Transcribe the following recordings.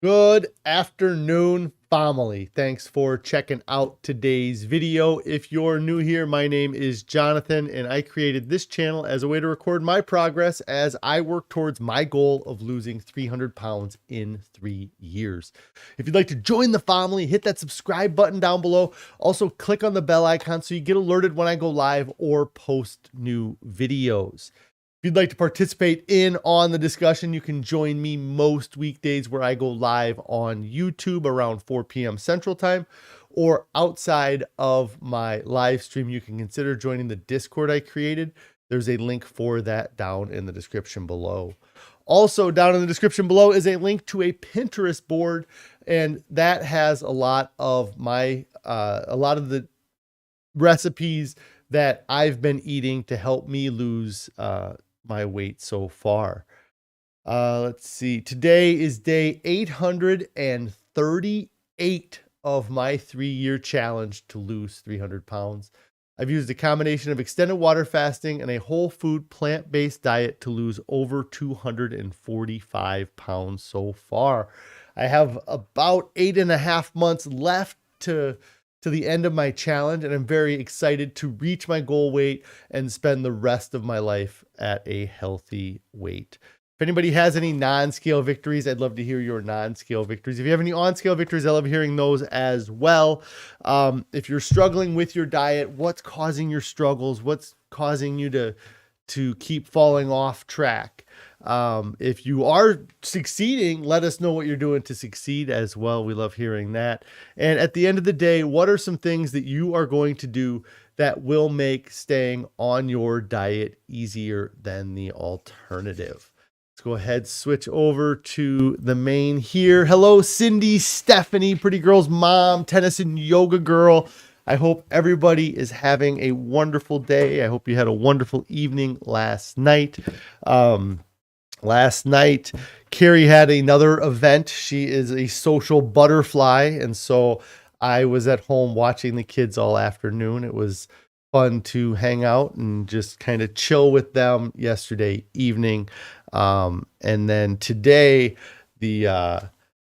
Good afternoon, family. Thanks for checking out today's video. If you're new here, my name is Jonathan, and I created this channel as a way to record my progress as I work towards my goal of losing 300 pounds in 3 years. If you'd like to join the family, hit that subscribe button down below. Also, click on the bell icon so you get alerted when I go live or post new videos. If you'd like to participate on the discussion, you can join me most weekdays where I go live on YouTube around 4 p.m. Central Time, or outside of my live stream, you can consider joining the Discord I created. There's a link for that down in the description below. Also, down in the description below is a link to a Pinterest board, and that has a lot of the recipes that I've been eating to help me lose my weight so far. Let's see. Today is day 838 of my 3-year challenge to lose 300 pounds. I've used a combination of extended water fasting and a whole food plant-based diet to lose over 245 pounds so far. I have about 8.5 months left to the end of my challenge, and I'm very excited to reach my goal weight and spend the rest of my life at a healthy weight. If anybody has any non-scale victories, I'd love to hear your non-scale victories. If you have any on-scale victories, I love hearing those as well. If you're struggling with your diet, what's causing your struggles? What's causing you to keep falling off track? If you are succeeding, let us know what you're doing to succeed as well. We love hearing that. And at the end of the day, what are some things that you are going to do that will make staying on your diet easier than the alternative? Let's go ahead, switch over to the main here. Hello, Cindy, Stephanie, Pretty Girl's mom, tennis and yoga girl. I hope everybody is having a wonderful day. I hope you had a wonderful evening last night. Last night, Carrie had another event. She is a social butterfly, and so I was at home watching the kids all afternoon. It was fun to hang out and just kind of chill with them yesterday evening. And then today, the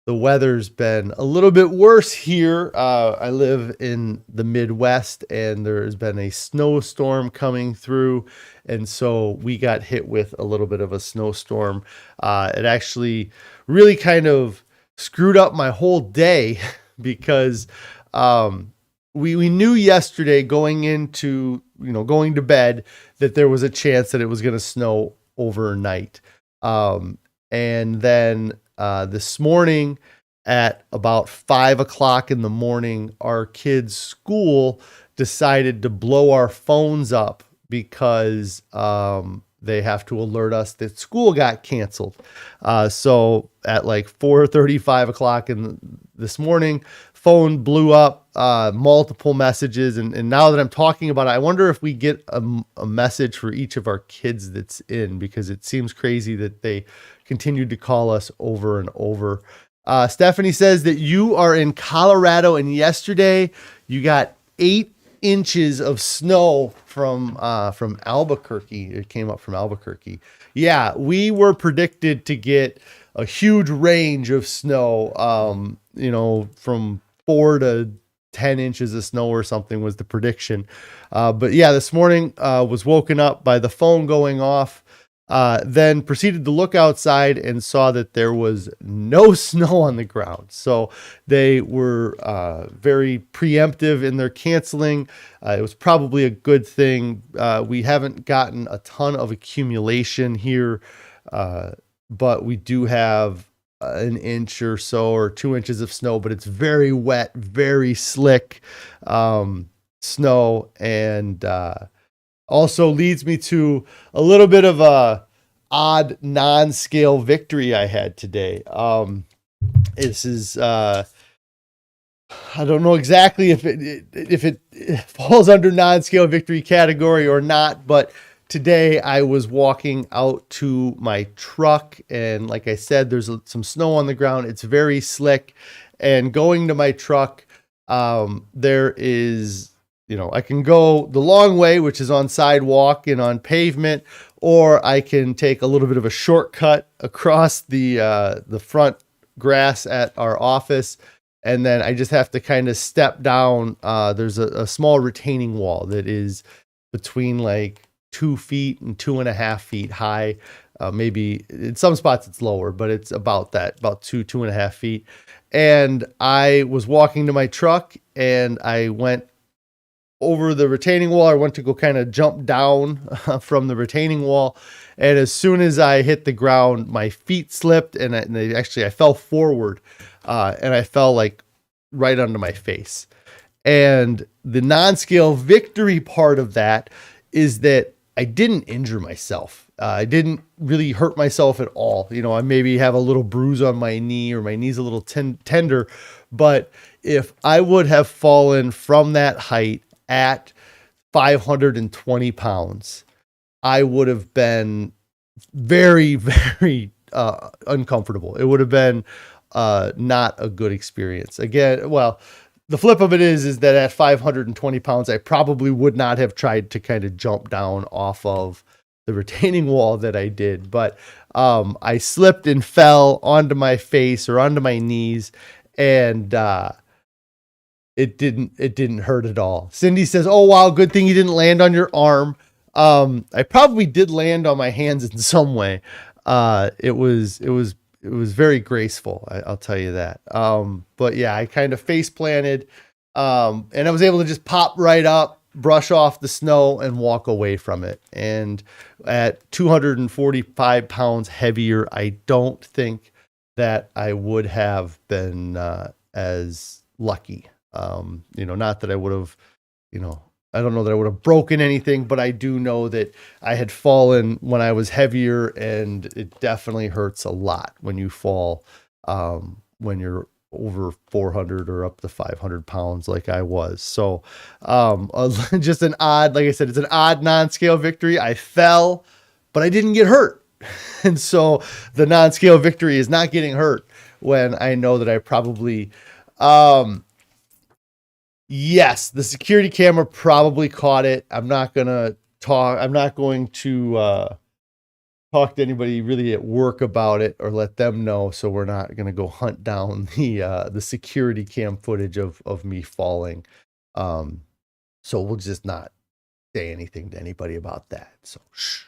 weather's been a little bit worse here. I live in the Midwest, and there's been a snowstorm coming through. And so we got hit with a little bit of a snowstorm. It actually really kind of screwed up my whole day because we knew yesterday going to bed that there was a chance that it was going to snow overnight. And then this morning at about 5 o'clock in the morning, our kids' school decided to blow our phones up because they have to alert us that school got canceled. So at like 4:35 o'clock this morning, phone blew up, multiple messages. And now that I'm talking about it, I wonder if we get a message for each of our kids that's in, because it seems crazy that they continued to call us over and over. Stephanie says that you are in Colorado, and yesterday you got 8 inches of snow from Albuquerque. It came up from Albuquerque. Yeah, we were predicted to get a huge range of snow, from 4 to 10 inches of snow or something was the prediction. But yeah, this morning was woken up by the phone going off, then proceeded to look outside and saw that there was no snow on the ground. So they were very preemptive in their canceling. It was probably a good thing. We haven't gotten a ton of accumulation here, but we do have an inch or so or 2 inches of snow, but it's very wet, very slick snow, and also leads me to a little bit of a odd non-scale victory I had today. This is I don't know exactly if it falls under non-scale victory category or not, but today I was walking out to my truck, and like I said, there's some snow on the ground. It's very slick, and going to my truck, there is, I can go the long way, which is on sidewalk and on pavement, or I can take a little bit of a shortcut across the front grass at our office. And then I just have to kind of step down. There's a small retaining wall that is between like 2 feet and 2.5 feet high. Maybe in some spots it's lower, but it's about 2.5 feet. And I was walking to my truck and I went over the retaining wall. I went to go kind of jump down from the retaining wall. And as soon as I hit the ground, my feet slipped and I fell forward and I fell like right onto my face. And the non-scale victory part of that is that I didn't injure myself. I didn't really hurt myself at all. You know, I maybe have a little bruise on my knee or my knee's a little tender, but if I would have fallen from that height at 520 pounds, I would have been very, very uncomfortable. It would have been not a good experience. Again, well, the flip of it is that at 520 pounds, I probably would not have tried to kind of jump down off of the retaining wall that I did, but I slipped and fell onto my face or onto my knees, and it didn't hurt at all. Cindy says, "Oh wow, good thing you didn't land on your arm." I probably did land on my hands in some way. It was very graceful. I'll tell you that. But yeah, I kind of face planted, and I was able to just pop right up, brush off the snow and walk away from it. And at 245 pounds heavier, I don't think that I would have been, as lucky. Not that I would have, I don't know that I would have broken anything, but I do know that I had fallen when I was heavier, and it definitely hurts a lot when you fall, when you're over 400 or up to 500 pounds like I was. So, just an odd, like I said, it's an odd non-scale victory. I fell, but I didn't get hurt. And so the non-scale victory is not getting hurt when I know that I probably, yes, the security camera probably caught it. I'm not going to talk to anybody really at work about it or let them know. So we're not going to go hunt down the security cam footage of me falling. So we'll just not say anything to anybody about that. So, shh.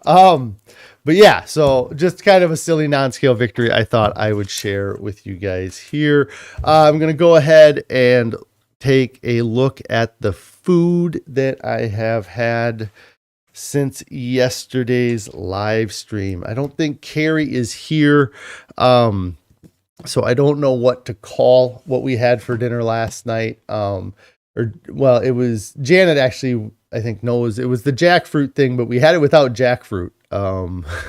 But yeah, so just kind of a silly non-scale victory I thought I would share with you guys here. I'm going to go ahead and take a look at the food that I have had since yesterday's live stream. I don't think Carrie is here. So I don't know what to call what we had for dinner last night. It was Janet actually, I think knows it was the jackfruit thing, but we had it without jackfruit.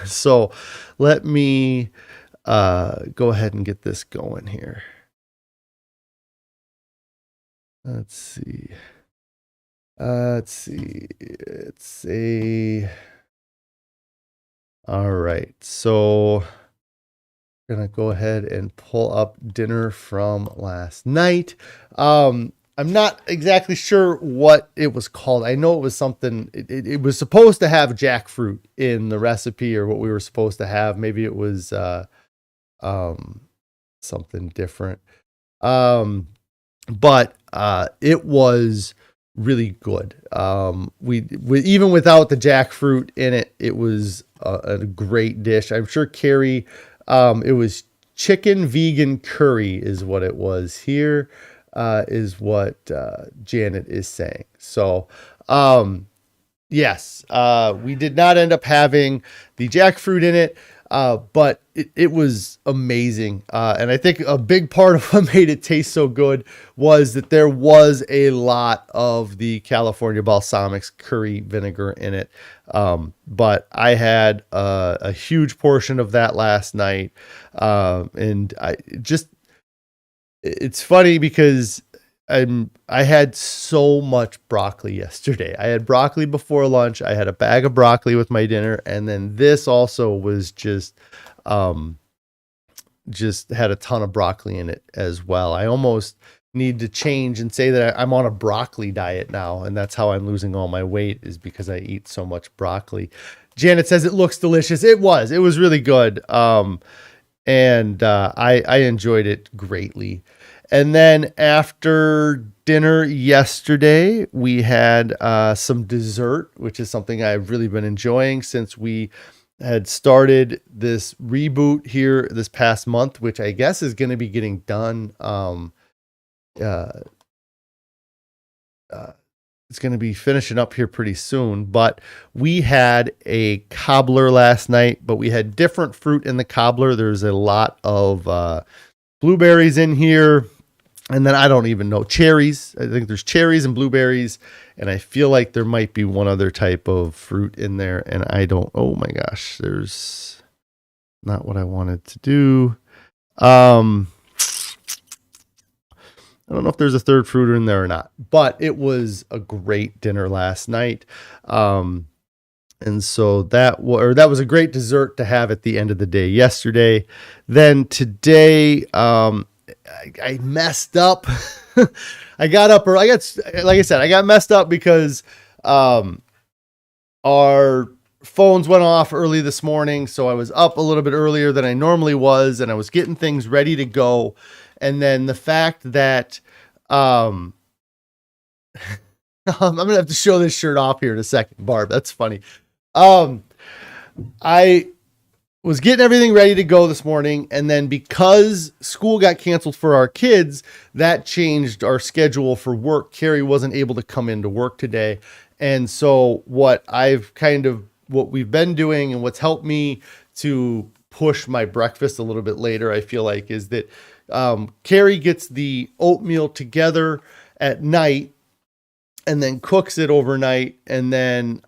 So let me go ahead and get this going here. Let's see. All right. So I'm going to go ahead and pull up dinner from last night. I'm not exactly sure what it was called. I know it was something, it was supposed to have jackfruit in the recipe, or what we were supposed to have. Maybe it was something different. But it was really good. We even without the jackfruit in it, it was a great dish. I'm sure Carrie, it was chicken vegan curry is what it was here. Is what Janet is saying. So, yes, we did not end up having the jackfruit in it, but it was amazing. And I think a big part of what made it taste so good was that there was a lot of the California balsamics curry vinegar in it. But I had a huge portion of that last night. And it's funny because I had so much broccoli yesterday. I had broccoli before lunch. I had a bag of broccoli with my dinner. And then this also was just had a ton of broccoli in it as well. I almost need to change and say that I'm on a broccoli diet now. And that's how I'm losing all my weight, is because I eat so much broccoli. Janet says it looks delicious. It was really good. and I enjoyed it greatly. And then after dinner yesterday, we had some dessert, which is something I've really been enjoying since we had started this reboot here this past month, which I guess is going to be getting done. Uh, it's going to be finishing up here pretty soon, but we had a cobbler last night, but we had different fruit in the cobbler. There's a lot of blueberries in here. And then I don't even know, cherries. I think there's cherries and blueberries. And I feel like there might be one other type of fruit in there. And I don't, oh my gosh, there's not what I wanted to do. I don't know if there's a third fruit in there or not, but it was a great dinner last night. And so that was a great dessert to have at the end of the day yesterday. Then today, I messed up. I got up, like I said, I got messed up because our phones went off early this morning. So I was up a little bit earlier than I normally was, and I was getting things ready to go. And then the fact that I'm going to have to show this shirt off here in a second, Barb. That's funny. I was getting everything ready to go this morning, and then because school got canceled for our kids, that changed our schedule for work. Carrie wasn't able to come into work today. And so what we've been doing and what's helped me to push my breakfast a little bit later, I feel like, is that Carrie gets the oatmeal together at night and then cooks it overnight, and then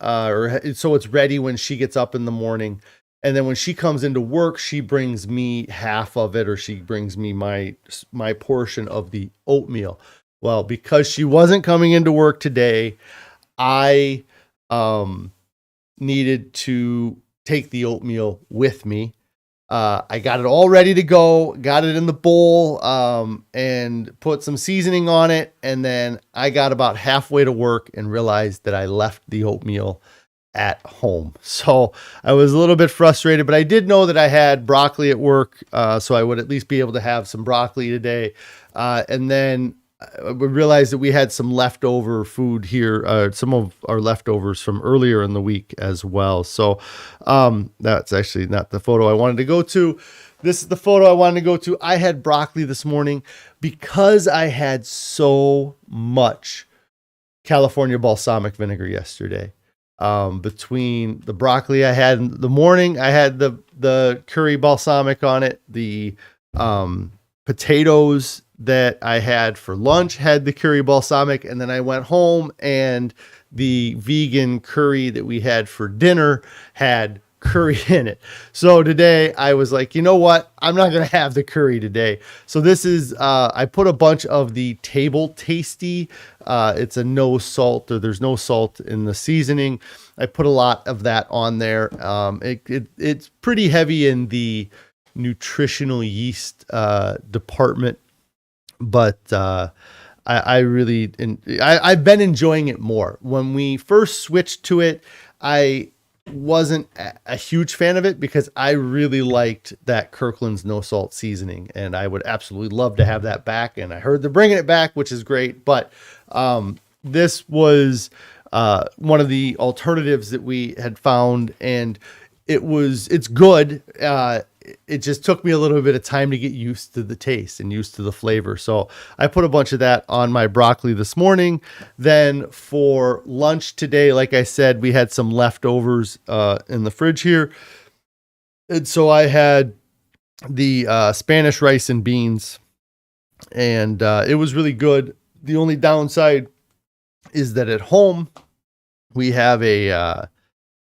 so it's ready when she gets up in the morning. And then when she comes into work, she brings me half of it, or she brings me my portion of the oatmeal. Well, because she wasn't coming into work today, I needed to take the oatmeal with me. I got it all ready to go, got it in the bowl, and put some seasoning on it. And then I got about halfway to work and realized that I left the oatmeal at home. So I was a little bit frustrated, but I did know that I had broccoli at work. So I would at least be able to have some broccoli today. And then we realized that we had some leftover food here, some of our leftovers from earlier in the week as well. So that's actually not the photo I wanted to go to. This is the photo I wanted to go to. I had broccoli this morning because I had so much California balsamic vinegar yesterday. Between the broccoli I had in the morning, I had the curry balsamic on it. The potatoes that I had for lunch had the curry balsamic, and then I went home and the vegan curry that we had for dinner had curry in it. So today I was like, you know what? I'm not going to have the curry today. So this is, I put a bunch of the Table Tasty. It's a no salt, or there's no salt in the seasoning. I put a lot of that on there. It's pretty heavy in the nutritional yeast department, but I've been enjoying it more. When we first switched to it, I wasn't a huge fan of it because I really liked that Kirkland's no salt seasoning, and I would absolutely love to have that back. And I heard they're bringing it back, which is great. But this was one of the alternatives that we had found, and it's good. It just took me a little bit of time to get used to the taste and used to the flavor. So I put a bunch of that on my broccoli this morning. Then for lunch today, like I said, we had some leftovers in the fridge here. And so I had the Spanish rice and beans, and it was really good. The only downside is that at home we have a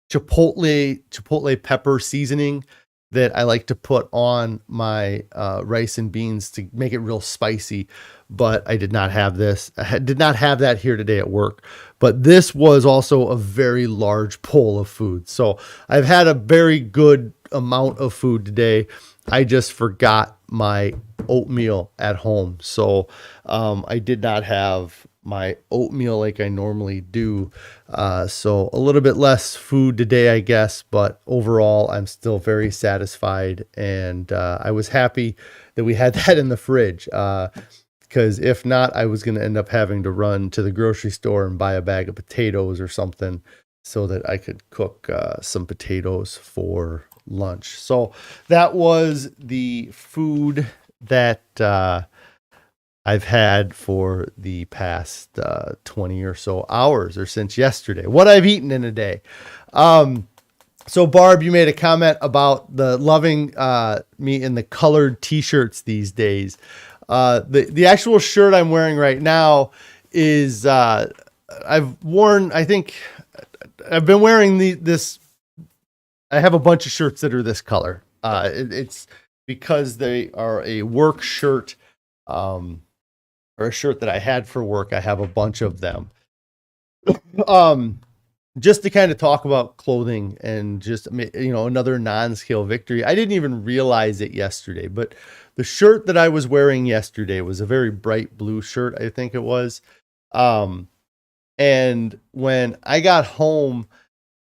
chipotle pepper seasoning that I like to put on my rice and beans to make it real spicy, but I did not have this. I did not have that here today at work, but this was also a very large bowl of food. So I've had a very good amount of food today. I just forgot my oatmeal at home. So I did not have my oatmeal like I normally do. So a little bit less food today, I guess, but overall I'm still very satisfied. And I was happy that we had that in the fridge. Because if not, I was going to end up having to run to the grocery store and buy a bag of potatoes or something so that I could cook some potatoes for lunch. So that was the food that I've had for the past 20 or so hours, or since yesterday, what I've eaten in a day. So Barb, you made a comment about the loving me in the colored t-shirts these days. The actual shirt I'm wearing right now is I've been wearing this. I have a bunch of shirts that are this color. It's because they are a work shirt, or a shirt that I had for work. I have a bunch of them. Just to kind of talk about clothing and just, another non-scale victory. I didn't even realize it yesterday, but the shirt that I was wearing yesterday was a very bright blue shirt, I think it was. And when I got home,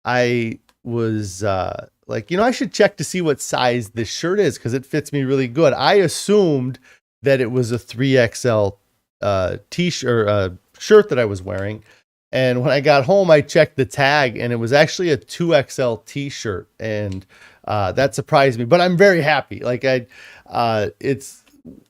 I was I should check to see what size this shirt is because it fits me really good. I assumed that it was a 3XL t-shirt shirt that I was wearing. And when I got home, I checked the tag and it was actually a 2XL t-shirt. And that surprised me, but I'm very happy. It's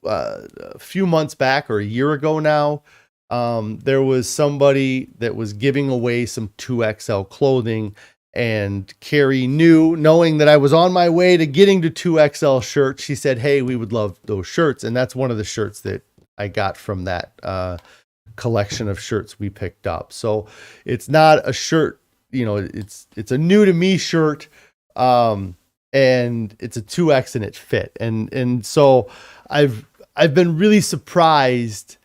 a few months back or a year ago now. There was somebody that was giving away some 2XL clothing, and Carrie knowing that I was on my way to getting to 2XL shirts, she said, "Hey, we would love those shirts." And that's one of the shirts that I got from that collection of shirts we picked up. So it's not a shirt, it's a new to me shirt. And it's a 2X and it fit. And so I've been really surprised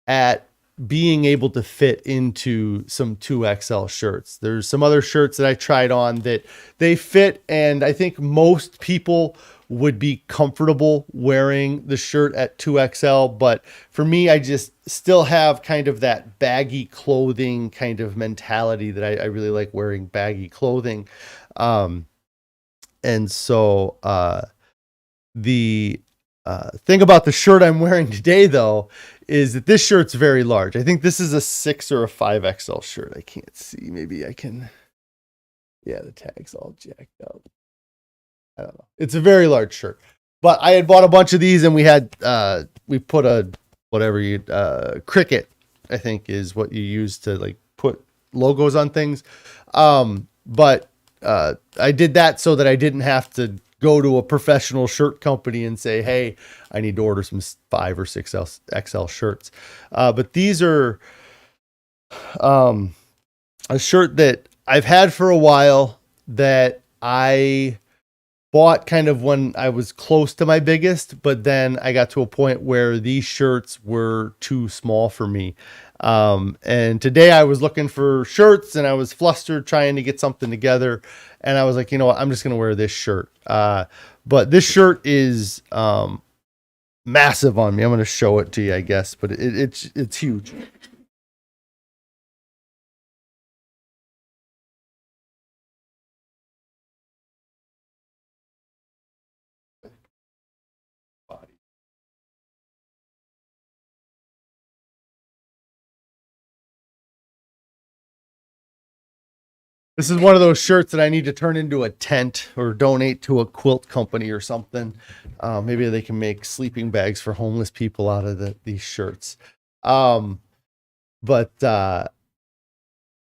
at being able to fit into some 2XL shirts. There's some other shirts that I tried on that they fit, and I think most people would be comfortable wearing the shirt at 2XL. But for me, I just still have kind of that baggy clothing kind of mentality that I really like wearing baggy clothing. And so the thing about the shirt I'm wearing today, though, is that this shirt's very large. I think this is a 6 or a 5XL shirt. I can't see. Maybe I can. Yeah, the tag's all jacked up. I don't know. It's a very large shirt. But I had bought a bunch of these, and we put a Cricut, I think is what you use to put logos on things. But I did that so that I didn't have to go to a professional shirt company and say, "Hey, I need to order some 5 or 6 XL shirts." But these are a shirt that I've had for a while that I bought kind of when I was close to my biggest, but then I got to a point where these shirts were too small for me. And today I was looking for shirts and I was flustered trying to get something together. And I was like, you know what, I'm just going to wear this shirt. But this shirt is, massive on me. I'm going to show it to you, I guess, but it's huge. This is one of those shirts that I need to turn into a tent or donate to a quilt company or something. Maybe they can make sleeping bags for homeless people out of these shirts. But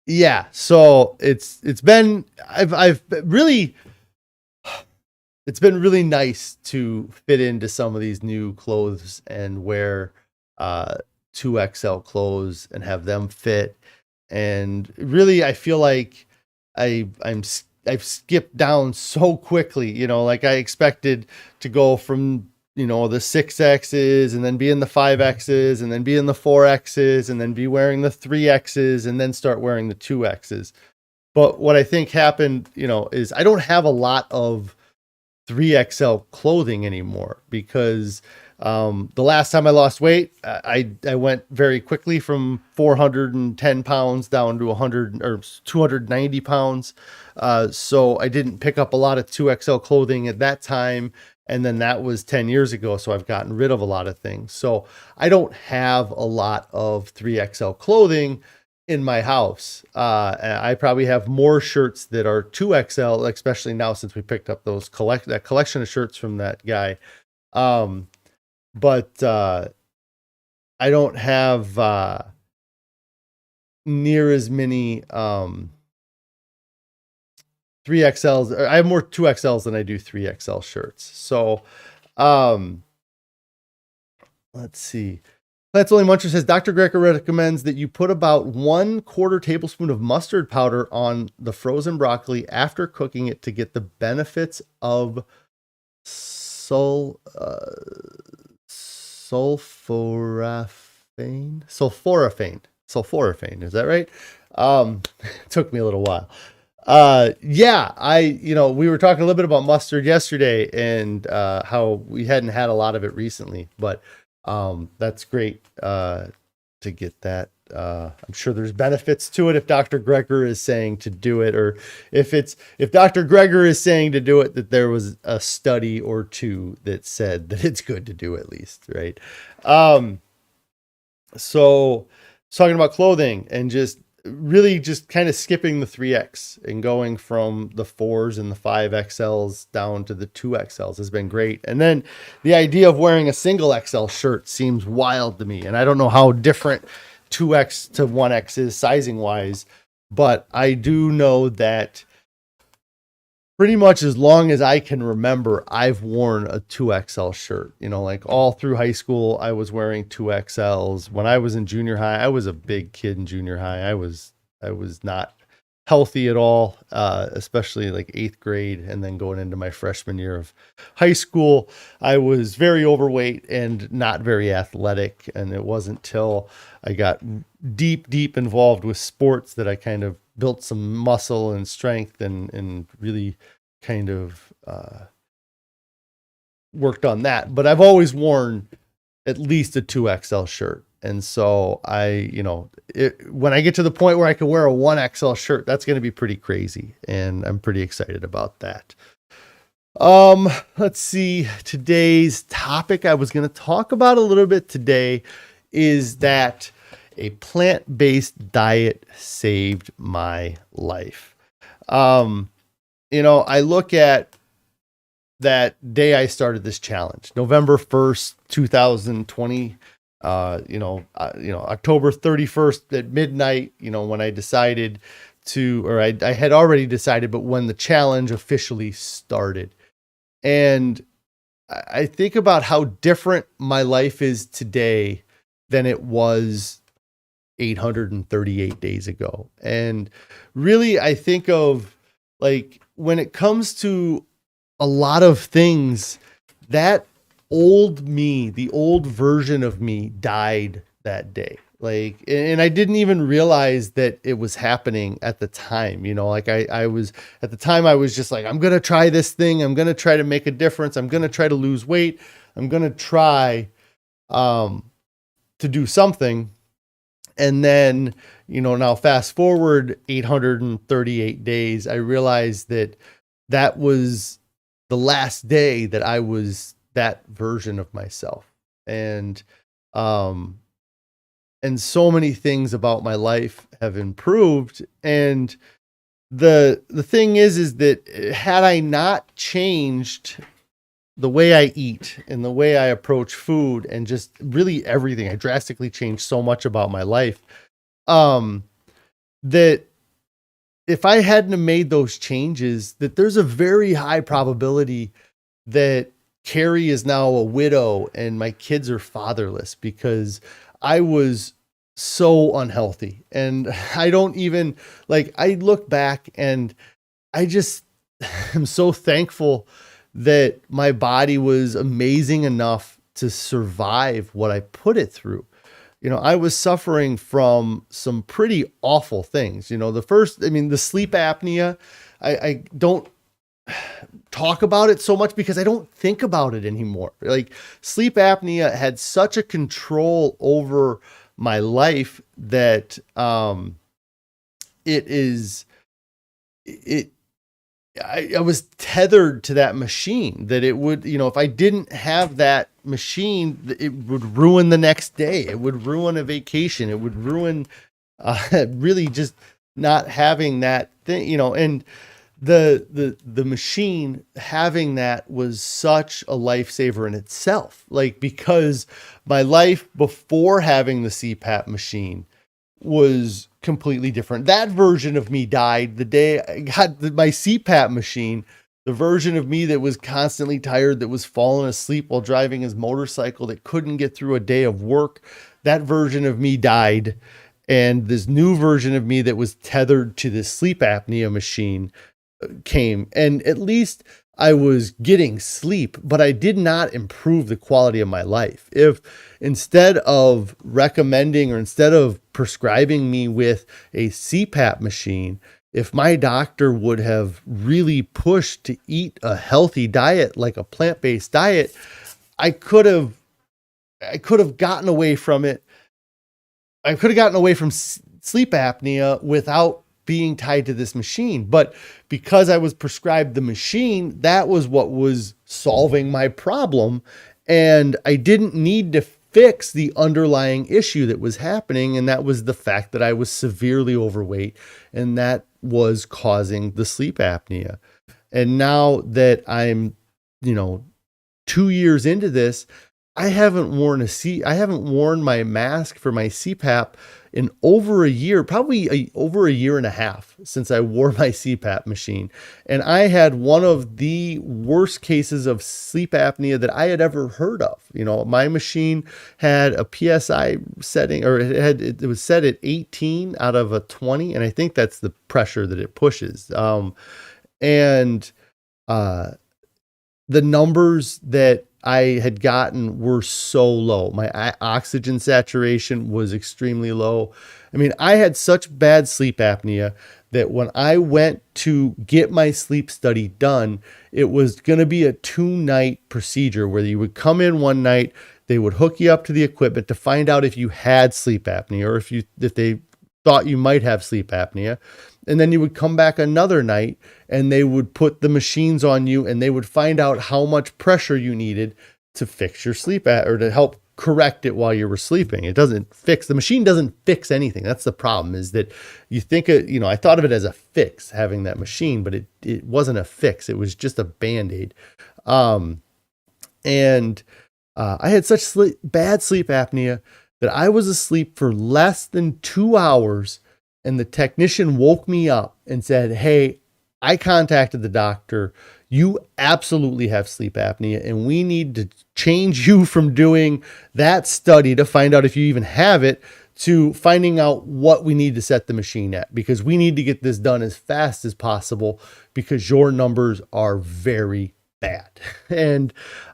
yeah, so it's been really nice to fit into some of these new clothes and wear 2XL clothes and have them fit. And really, I feel like I've skipped down so quickly, like I expected to go from, the 6X's and then be in the 5X's and then be in the 4X's and then be wearing the 3X's and then start wearing the 2X's. But what I think happened, is I don't have a lot of 3XL clothing anymore because the last time I lost weight, I went very quickly from 410 pounds down to 100 or 290 pounds. So I didn't pick up a lot of 2XL clothing at that time. And then that was 10 years ago. So I've gotten rid of a lot of things. So I don't have a lot of 3XL clothing in my house. I probably have more shirts that are 2XL, especially now since we picked up that collection of shirts from that guy. But I don't have near as many 3XLs. I have more 2XLs than I do 3XL shirts. So let's see. Plants Only Muncher says, Dr. Greger recommends that you put about 1/4 tablespoon of mustard powder on the frozen broccoli after cooking it to get the benefits of sulforaphane. Sulforaphane. Is that right? It took me a little while. We were talking a little bit about mustard yesterday and how we hadn't had a lot of it recently, but that's great to get that. I'm sure there's benefits to it if Dr. Greger is saying to do it, or if Dr. Greger is saying to do it, that there was a study or two that said that it's good to do at least, right? So talking about clothing and just kind of skipping the 3X and going from the 4s and the 5XLs down to the 2XLs has been great. And then the idea of wearing a single XL shirt seems wild to me. And I don't know how different 2X to 1X is sizing wise, but I do know that pretty much as long as I can remember, I've worn a 2XL shirt. Like all through high school, I was wearing 2XLs. When I was in junior high, I was a big kid in junior high. I was not healthy at all, especially like 8th grade and then going into my freshman year of high school. I was very overweight and not very athletic. And it wasn't till I got deep involved with sports that I kind of built some muscle and strength and really kind of worked on that. But I've always worn at least a 2XL shirt. And so when I get to the point where I can wear a 1XL shirt, that's going to be pretty crazy. And I'm pretty excited about that. Let's see. Today's topic I was going to talk about a little bit today is that a plant-based diet saved my life. I look at that day I started this challenge, November 1st, 2020, October 31st at midnight, when I decided I had already decided, but when the challenge officially started. And I think about how different my life is today than it was 838 days ago. And really, I think of like when it comes to a lot of things, that old me, the old version of me died that day. Like, and I didn't even realize that it was happening at the time, like I was at the time, I was just like, I'm going to try this thing. I'm going to try to make a difference. I'm going to try to lose weight. I'm going to try, to do something. And then, now fast forward 838 days, I realized that was the last day that I was that version of myself. And so many things about my life have improved. And the thing is that had I not changed the way I eat and the way I approach food and just really everything, I drastically changed so much about my life, that if I hadn't have made those changes, that there's a very high probability that Carrie is now a widow and my kids are fatherless because I was so unhealthy. And I don't even I look back and I just am so thankful that my body was amazing enough to survive what I put it through. I was suffering from some pretty awful things. The sleep apnea, I don't talk about it so much because I don't think about it anymore. Like sleep apnea had such a control over my life that I was tethered to that machine, that it would, if I didn't have that machine, it would ruin the next day. It would ruin a vacation. It would ruin really just not having that thing, and the machine having that was such a lifesaver in itself. Like, because my life before having the CPAP machine was completely different. That version of me died the day I got my CPAP machine. The version of me that was constantly tired, that was falling asleep while driving his motorcycle, that couldn't get through a day of work, that version of me died. And this new version of me that was tethered to this sleep apnea machine came. And at least I was getting sleep, but I did not improve the quality of my life. If instead of recommending or instead of prescribing me with a CPAP machine, if my doctor would have really pushed to eat a healthy diet, like a plant-based diet, I could have gotten away from it. I could have gotten away from sleep apnea without being tied to this machine. But because I was prescribed the machine, that was what was solving my problem. And I didn't need to fix the underlying issue that was happening. And that was the fact that I was severely overweight, and that was causing the sleep apnea. And now that I'm, 2 years into this, I haven't worn my mask for my CPAP in over a year, probably over a year and a half since I wore my CPAP machine. And I had one of the worst cases of sleep apnea that I had ever heard of. My machine had a PSI setting, or it was set at 18 out of a 20. And I think that's the pressure that it pushes. The numbers that I had gotten were so low. My oxygen saturation was extremely low. I mean, I had such bad sleep apnea that when I went to get my sleep study done, it was going to be a 2-night procedure where you would come in one night, they would hook you up to the equipment to find out if you had sleep apnea, or if they thought you might have sleep apnea. And then you would come back another night and they would put the machines on you, and they would find out how much pressure you needed to fix your sleep or to help correct it while you were sleeping. The machine doesn't fix anything. That's the problem, is that you think, I thought of it as a fix having that machine, but it wasn't a fix. It was just a Band-Aid. I had such bad sleep apnea that I was asleep for less than 2 hours. And the technician woke me up and said, "Hey, I contacted the doctor. You absolutely have sleep apnea, and we need to change you from doing that study to find out if you even have it to finding out what we need to set the machine at, because we need to get this done as fast as possible because your numbers are very bad." And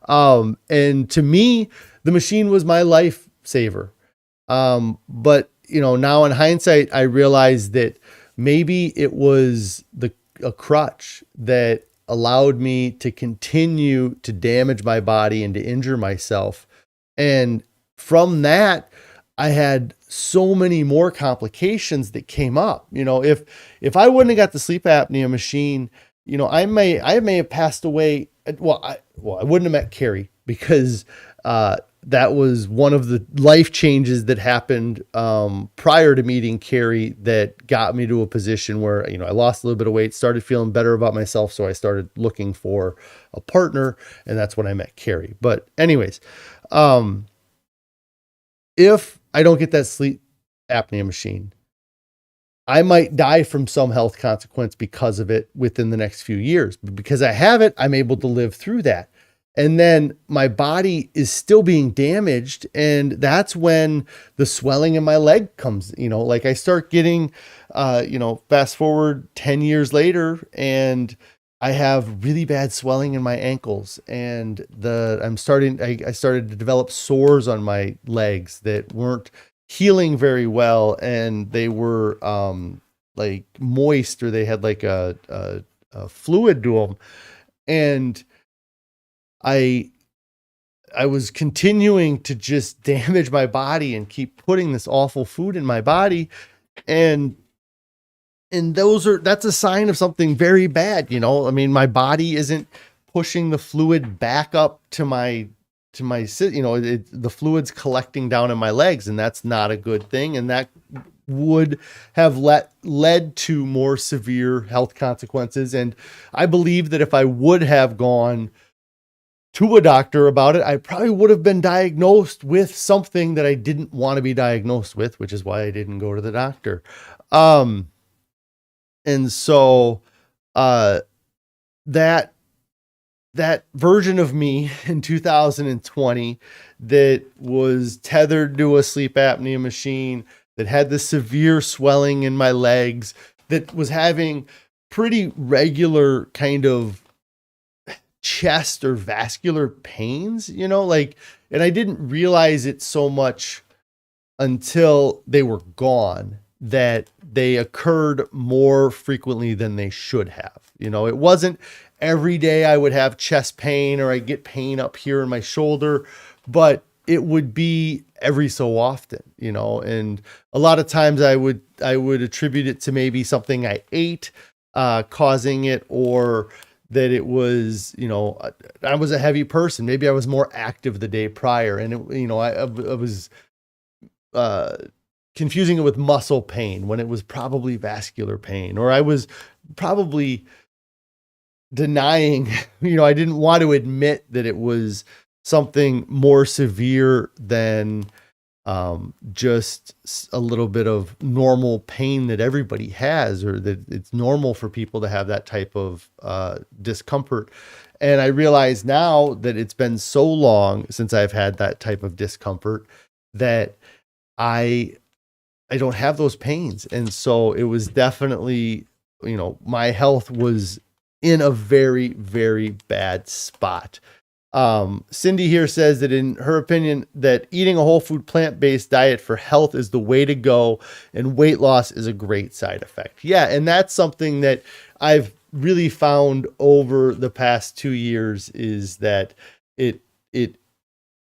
to me, the machine was my lifesaver. But now in hindsight, I realize that maybe it was a crutch that allowed me to continue to damage my body and to injure myself. And from that, I had so many more complications that came up. If I wouldn't have got the sleep apnea machine, I may have passed away. I wouldn't have met Carrie, because that was one of the life changes that happened prior to meeting Carrie that got me to a position where, I lost a little bit of weight, started feeling better about myself. So I started looking for a partner, and that's when I met Carrie. But anyways, if I don't get that sleep apnea machine, I might die from some health consequence because of it within the next few years. But because I have it, I'm able to live through that. And then my body is still being damaged. And that's when the swelling in my leg comes, like I start getting, fast forward 10 years later, and I have really bad swelling in my ankles, and I started to develop sores on my legs that weren't healing very well. And they were, like moist, or they had like a fluid to them. And I was continuing to just damage my body and keep putting this awful food in my body. And that's a sign of something very bad. I mean, my body isn't pushing the fluid back up to the fluid's collecting down in my legs, and that's not a good thing. And that would have led to more severe health consequences. And I believe that if I would have gone to a doctor about it, I probably would have been diagnosed with something that I didn't want to be diagnosed with, which is why I didn't go to the doctor. And so, that version of me in 2020 that was tethered to a sleep apnea machine, that had the severe swelling in my legs, that was having pretty regular kind of chest or vascular pains, and I didn't realize it so much until they were gone, that they occurred more frequently than they should have. It wasn't every day I would have chest pain or I get pain up here in my shoulder, but it would be every so often, and a lot of times I would attribute it to maybe something I ate, causing it, or that it was, I was a heavy person. Maybe I was more active the day prior, and I was, confusing it with muscle pain when it was probably vascular pain, or I was probably denying, I didn't want to admit that it was something more severe than just a little bit of normal pain that everybody has, or that it's normal for people to have that type of discomfort. And I realize now that it's been so long since I've had that type of discomfort that I don't have those pains. And so it was definitely, my health was in a very, very bad spot. Cindy here says that in her opinion, that eating a whole food plant-based diet for health is the way to go, and weight loss is a great side effect. Yeah. And that's something that I've really found over the past 2 years, is that it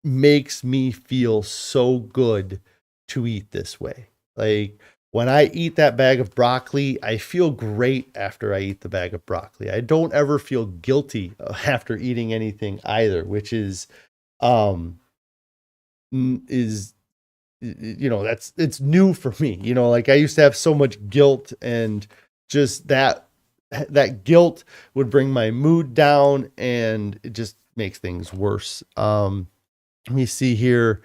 makes me feel so good to eat this way. Like, when I eat that bag of broccoli, I feel great after I eat the bag of broccoli. I don't ever feel guilty after eating anything either, which is it's new for me. Like, I used to have so much guilt, and just that guilt would bring my mood down, and it just makes things worse. Let me see here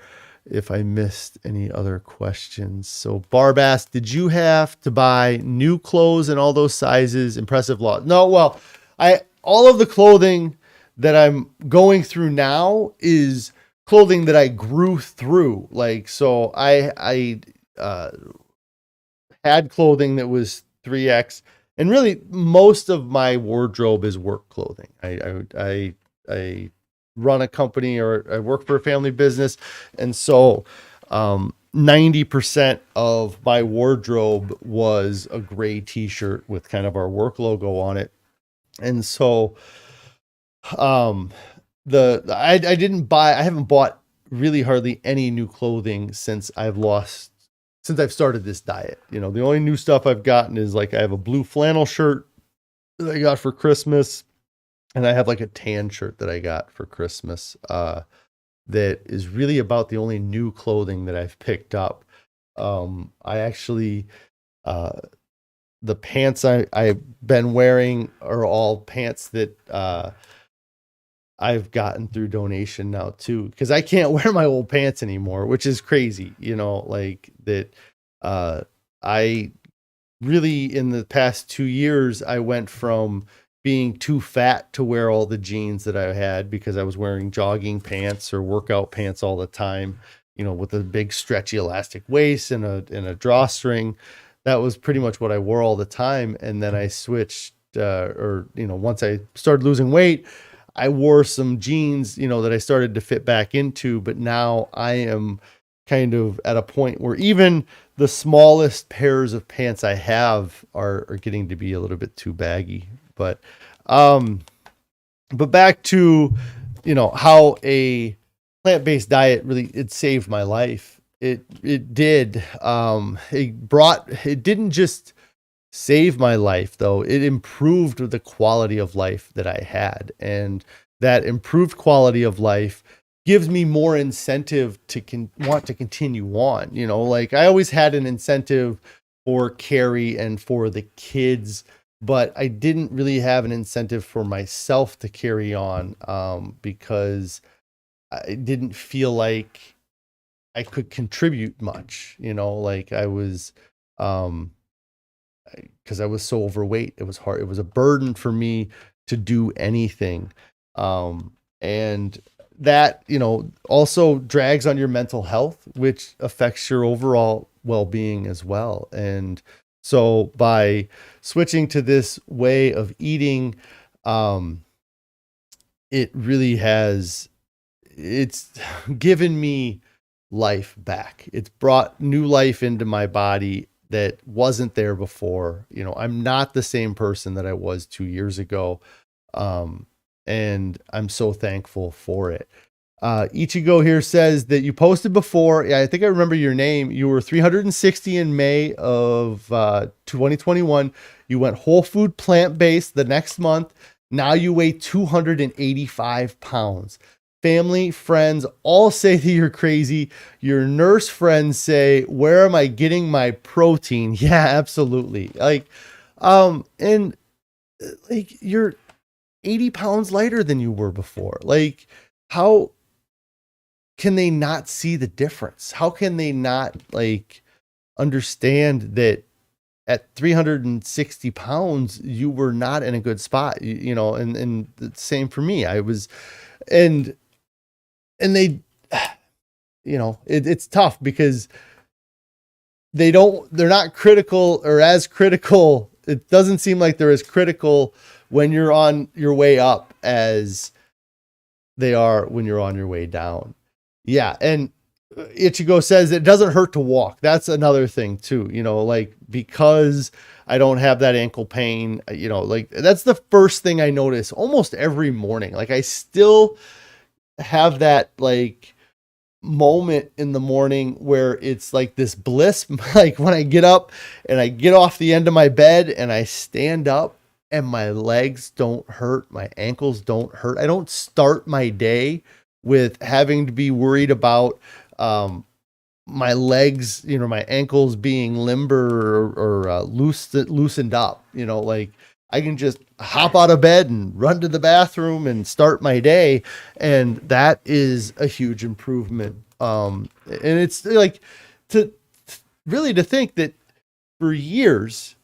if I missed any other questions. So Barb asked, did you have to buy new clothes in all those sizes? Impressive loss. No, well, all of the clothing that I'm going through now is clothing that I grew through. Like, so I had clothing that was 3X, and really most of my wardrobe is work clothing. I run a company, or I work for a family business. And so 90% of my wardrobe was a gray t-shirt with kind of our work logo on it. And so I haven't bought really hardly any new clothing since I've started this diet. The only new stuff I've gotten is, like, I have a blue flannel shirt that I got for Christmas. And I have, like, a tan shirt that I got for Christmas, that is really about the only new clothing that I've picked up. I actually, the pants I've been wearing are all pants that I've gotten through donation now too, because I can't wear my old pants anymore, which is crazy. Like that. I really, in the past 2 years, I went from being too fat to wear all the jeans that I had, because I was wearing jogging pants or workout pants all the time, with a big stretchy elastic waist and a drawstring. That was pretty much what I wore all the time. And then I switched, once I started losing weight, I wore some jeans, that I started to fit back into. But now I am kind of at a point where even the smallest pairs of pants I have are getting to be a little bit too baggy. But But back to, how a plant-based diet really, it saved my life. It did. It didn't just save my life though. It improved the quality of life that I had. And that improved quality of life gives me more incentive to want to continue on. Like I always had an incentive for Carrie and for the kids, but I didn't really have an incentive for myself to carry on, because I didn't feel like I could contribute much, like I was, because I was so overweight. It was hard. It was a burden for me to do anything. And that, also drags on your mental health, which affects your overall well-being as well. And so by switching to this way of eating, it really it's given me life back. It's brought new life into my body that wasn't there before. I'm not the same person that I was 2 years ago. And I'm so thankful for it. Ichigo here says that you posted before. Yeah, I think I remember your name. You were 360 in May of 2021. You went whole food plant-based the next month. Now you weigh 285 pounds. Family, friends all say that you're crazy. Your nurse friends say, "Where am I getting my protein?" Yeah, absolutely. And like you're 80 pounds lighter than you were before. Like, how can they not see the difference? How can they not understand that at 360 pounds, you were not in a good spot, and the same for me. I was, and they, it's tough because they're not critical or as critical. It doesn't seem like they're as critical when you're on your way up as they are when you're on your way down. Yeah. And Ichigo says it doesn't hurt to walk. That's another thing too, because I don't have that ankle pain, that's the first thing I notice almost every morning. Like I still have that moment in the morning where it's like this bliss, like when I get up and I get off the end of my bed and I stand up and my legs don't hurt, my ankles don't hurt. I don't start my day with having to be worried about my legs, my ankles being limber or loosened up. I can just hop out of bed and run to the bathroom and start my day. And that is a huge improvement. And it's to think that for years,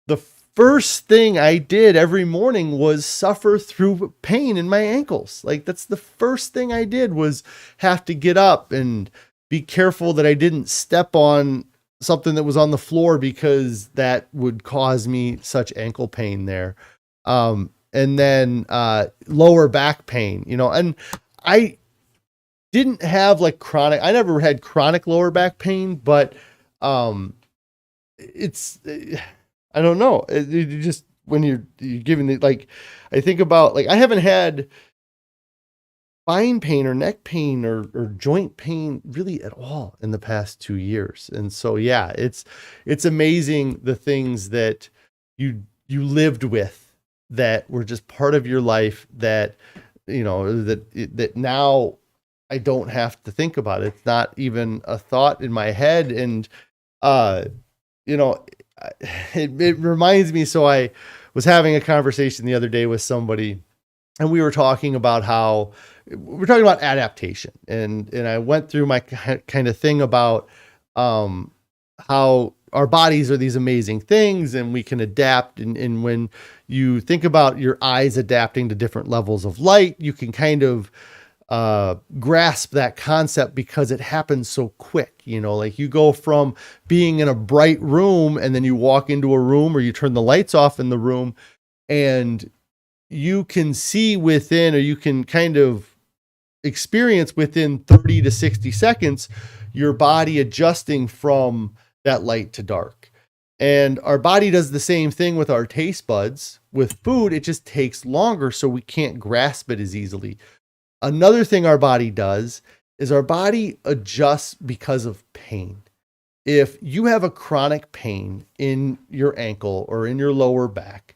the first thing I did every morning was suffer through pain in my ankles. That's the first thing I did, was have to get up and be careful that I didn't step on something that was on the floor because that would cause me such ankle pain there. And then lower back pain, and I didn't have I never had chronic lower back pain, but it's, I don't know. You just, when you're giving it, I think about, I haven't had spine pain or neck pain or joint pain really at all in the past 2 years. And so, yeah, it's amazing the things that you lived with that were just part of your life that, that now I don't have to think about. It's not even a thought in my head. And, it reminds me. So I was having a conversation the other day with somebody, and we were talking about how we're talking about adaptation. And I went through my kind of thing about how our bodies are these amazing things and we can adapt. And when you think about your eyes adapting to different levels of light, you can kind of grasp that concept because it happens so quick. You go from being in a bright room and then you walk into a room or you turn the lights off in the room, and you can see within, or you can kind of experience within 30 to 60 seconds, your body adjusting from that light to dark. And our body does the same thing with our taste buds. With food, it just takes longer, so we can't grasp it as easily. Another thing our body does is our body adjusts because of pain. If you have a chronic pain in your ankle or in your lower back,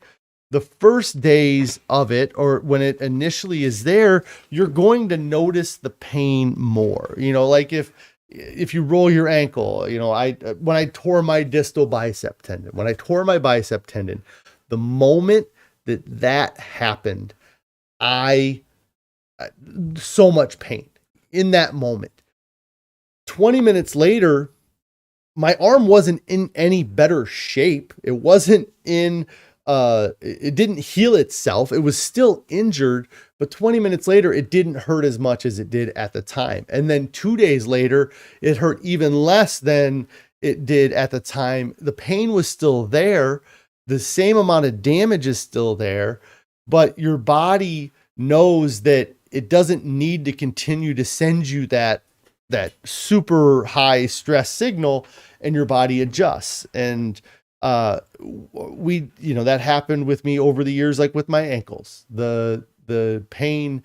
the first days of it, or when it initially is there, you're going to notice the pain more. Like if you roll your ankle, when I tore my distal bicep tendon, the moment that happened, so much pain in that moment. 20 minutes later, my arm wasn't in any better shape. It wasn't it didn't heal itself. It was still injured, but 20 minutes later, it didn't hurt as much as it did at the time. And then 2 days later, it hurt even less than it did at the time. The pain was still there. The same amount of damage is still there, but your body knows that it doesn't need to continue to send you that super high stress signal, and your body adjusts. And that happened with me over the years, like with my ankles, the pain.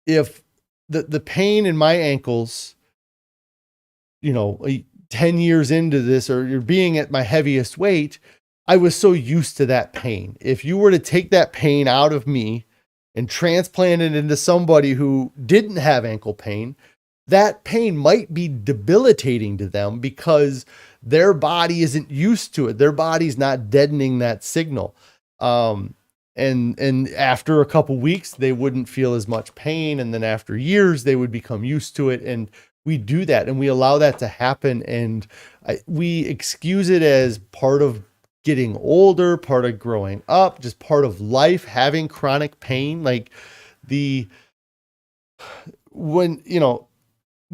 If the pain in my ankles, 10 years into this, or you're being at my heaviest weight, I was so used to that pain. If you were to take that pain out of me and transplant it into somebody who didn't have ankle pain, that pain might be debilitating to them because their body isn't used to it. Their body's not deadening that signal. And after a couple weeks, they wouldn't feel as much pain. And then after years, they would become used to it. And we do that, and we allow that to happen. And we excuse it as part of getting older, part of growing up, just part of life, having chronic pain. Like the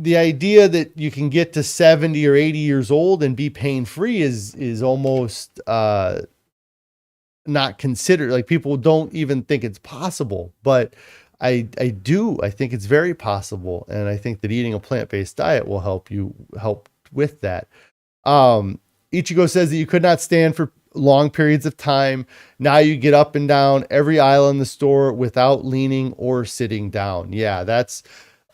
idea that you can get to 70 or 80 years old and be pain-free is almost not considered. Like, people don't even think it's possible, but I do. I think it's very possible. And I think that eating a plant-based diet will help with that. Ichigo says that you could not stand for long periods of time. Now you get up and down every aisle in the store without leaning or sitting down. Yeah, that's,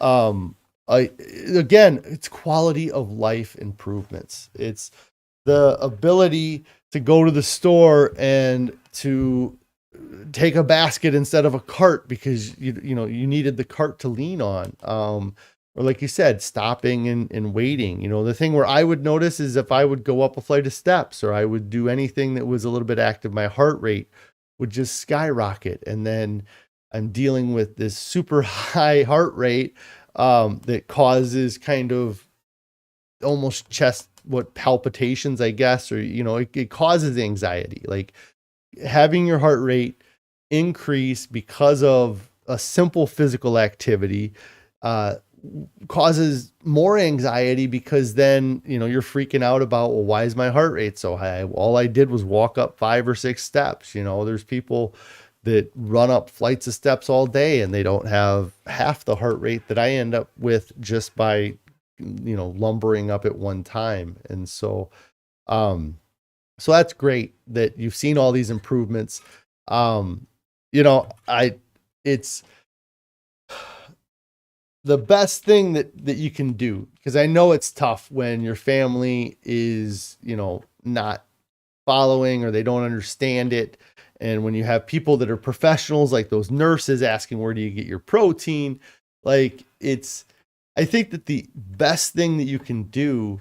again, it's quality of life improvements. It's the ability to go to the store and to take a basket instead of a cart because you needed the cart to lean on. Or like you said, stopping and waiting. The thing where I would notice is if I would go up a flight of steps, or I would do anything that was a little bit active, my heart rate would just skyrocket. And then I'm dealing with this super high heart rate that causes kind of almost palpitations, I guess, or, it causes anxiety. Like, having your heart rate increase because of a simple physical activity causes more anxiety, because then, you're freaking out about, well, why is my heart rate so high? All I did was walk up 5 or 6 steps. There's people that run up flights of steps all day and they don't have half the heart rate that I end up with just by, lumbering up at one time. And so that's great that you've seen all these improvements. It's the best thing that you can do, because I know it's tough when your family is, not following, or they don't understand it. And when you have people that are professionals, like those nurses, asking, where do you get your protein? Like, I think that the best thing that you can do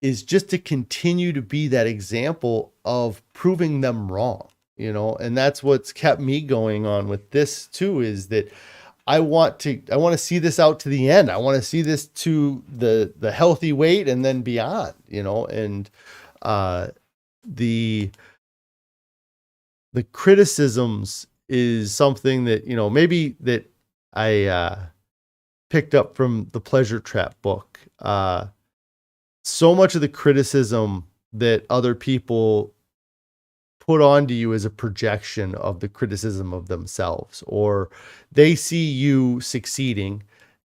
is just to continue to be that example of proving them wrong, and that's what's kept me going on with this too, is that I want to see this out to the end. I want to see this to the healthy weight and then beyond, and the criticisms is something that, maybe that I picked up from the Pleasure Trap book. So much of the criticism that other people put onto you is a projection of the criticism of themselves, or they see you succeeding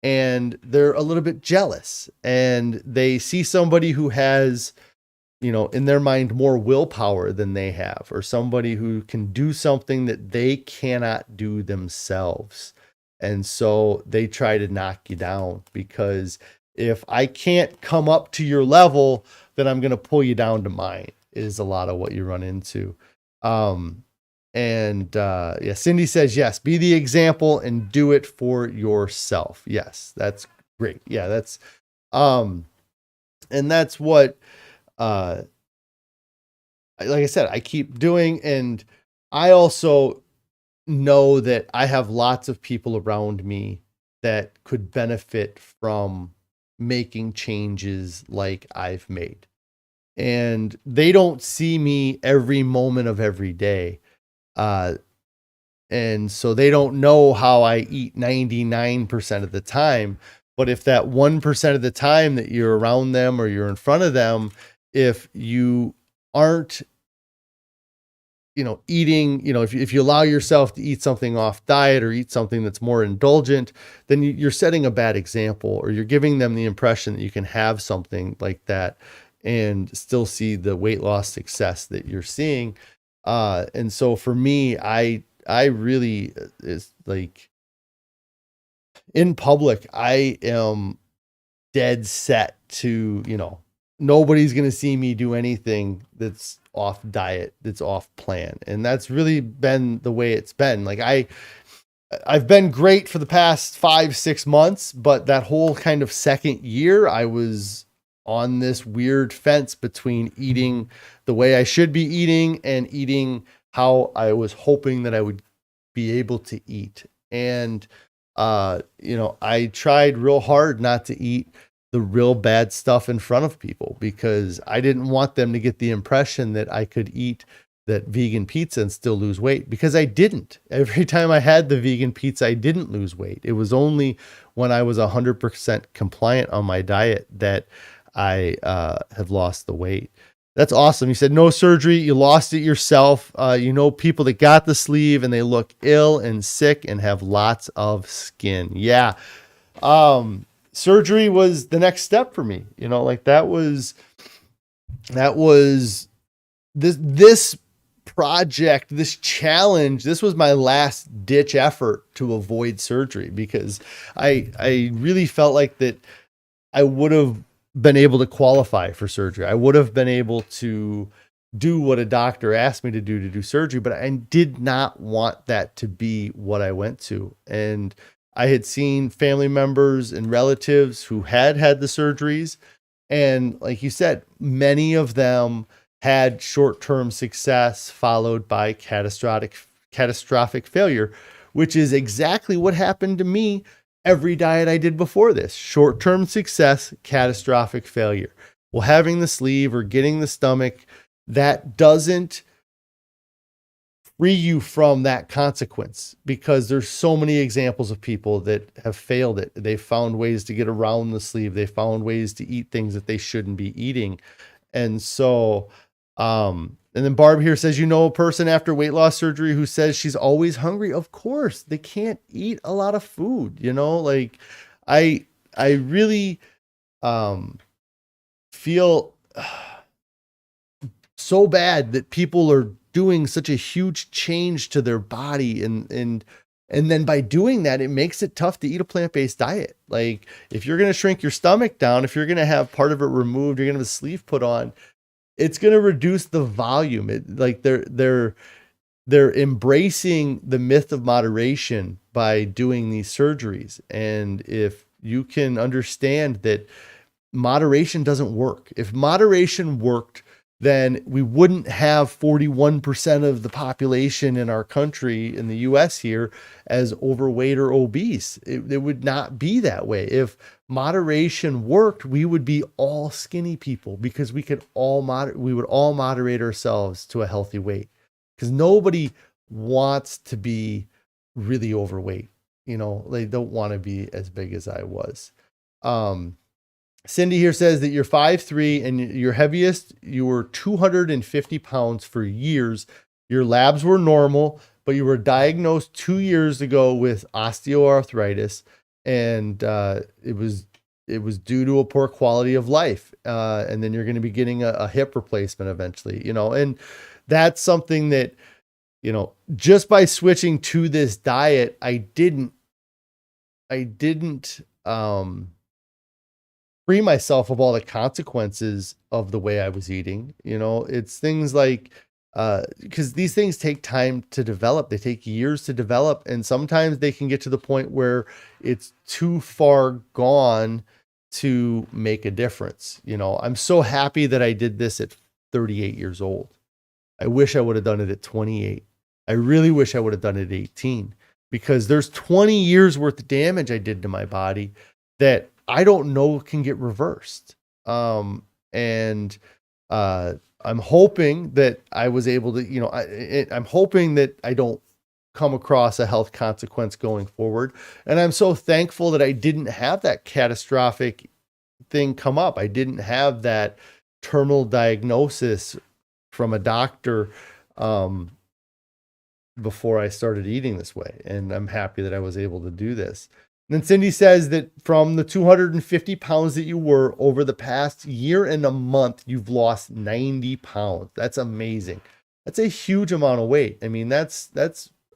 and they're a little bit jealous, and they see somebody who has in their mind, more willpower than they have, or somebody who can do something that they cannot do themselves. And so they try to knock you down, because if I can't come up to your level, then I'm going to pull you down to mine, is a lot of what you run into. Yeah, Cindy says, yes, be the example and do it for yourself. Yes, that's great. Yeah, that's, and that's what, like I said, I keep doing. And I also know that I have lots of people around me that could benefit from making changes like I've made. And they don't see me every moment of every day. And so they don't know how I eat 99% of the time. But if that 1% of the time that you're around them or you're in front of them, if you aren't, eating, if you allow yourself to eat something off diet or eat something that's more indulgent, then you're setting a bad example, or you're giving them the impression that you can have something like that and still see the weight loss success that you're seeing. And so for me, I really, is like, in public, I am dead set to, nobody's going to see me do anything that's off diet, that's off plan. And that's really been the way it's been. Like I've been great for the past 5-6 months, but that whole kind of second year, I was on this weird fence between eating the way I should be eating and eating how I was hoping that I would be able to eat. And, I tried real hard not to eat the real bad stuff in front of people, because I didn't want them to get the impression that I could eat that vegan pizza and still lose weight, because I didn't. Every time I had the vegan pizza, I didn't lose weight. It was only when I was 100% compliant on my diet that I have lost the weight. That's awesome. You said no surgery. You lost it yourself. People that got the sleeve and they look ill and sick and have lots of skin. Yeah. Surgery was the next step for me. That was this project, this challenge. This was my last ditch effort to avoid surgery, because I really felt like that I would have been able to qualify for surgery. I would have been able to do what a doctor asked me to do surgery, but I did not want that to be what I went to. And I had seen family members and relatives who had the surgeries. And like you said, many of them had short-term success followed by catastrophic failure, which is exactly what happened to me every diet I did before this. Short-term success, catastrophic failure. Well, having the sleeve or getting the stomach, that doesn't free you from that consequence, because there's so many examples of people that have failed it. They found ways to get around the sleeve. They found ways to eat things that they shouldn't be eating. And so, and then Barb here says, a person after weight loss surgery who says she's always hungry. Of course, they can't eat a lot of food, like I really, feel so bad that people are doing such a huge change to their body. And then by doing that, it makes it tough to eat a plant-based diet. Like if you're going to shrink your stomach down, if you're going to have part of it removed, you're going to have a sleeve put on, it's going to reduce the volume. They're embracing the myth of moderation by doing these surgeries. And if you can understand that moderation doesn't work, if moderation worked, then we wouldn't have 41% of the population in our country, in the US here, as overweight or obese. It would not be that way. If moderation worked, we would be all skinny people, because we would all moderate ourselves to a healthy weight, because nobody wants to be really overweight. They don't want to be as big as I was. Cindy here says that you're 5'3" and your heaviest, you were 250 pounds for years. Your labs were normal, but you were diagnosed 2 years ago with osteoarthritis. And it was it was due to a poor quality of life. And then you're going to be getting a hip replacement eventually, and that's something that, just by switching to this diet, I didn't free myself of all the consequences of the way I was eating. It's things like, because these things take time to develop. They take years to develop. And sometimes they can get to the point where it's too far gone to make a difference. I'm so happy that I did this at 38 years old. I wish I would have done it at 28. I really wish I would have done it at 18, because there's 20 years worth of damage I did to my body that I don't know can get reversed. And I'm hoping that I was able to, I'm hoping that I don't come across a health consequence going forward. And I'm so thankful that I didn't have that catastrophic thing come up. I didn't have that terminal diagnosis from a doctor before I started eating this way. And I'm happy that I was able to do this. And then Cindy says that from the 250 pounds that you were, over the past year and a month, you've lost 90 pounds. That's amazing. That's a huge amount of weight. I mean, that's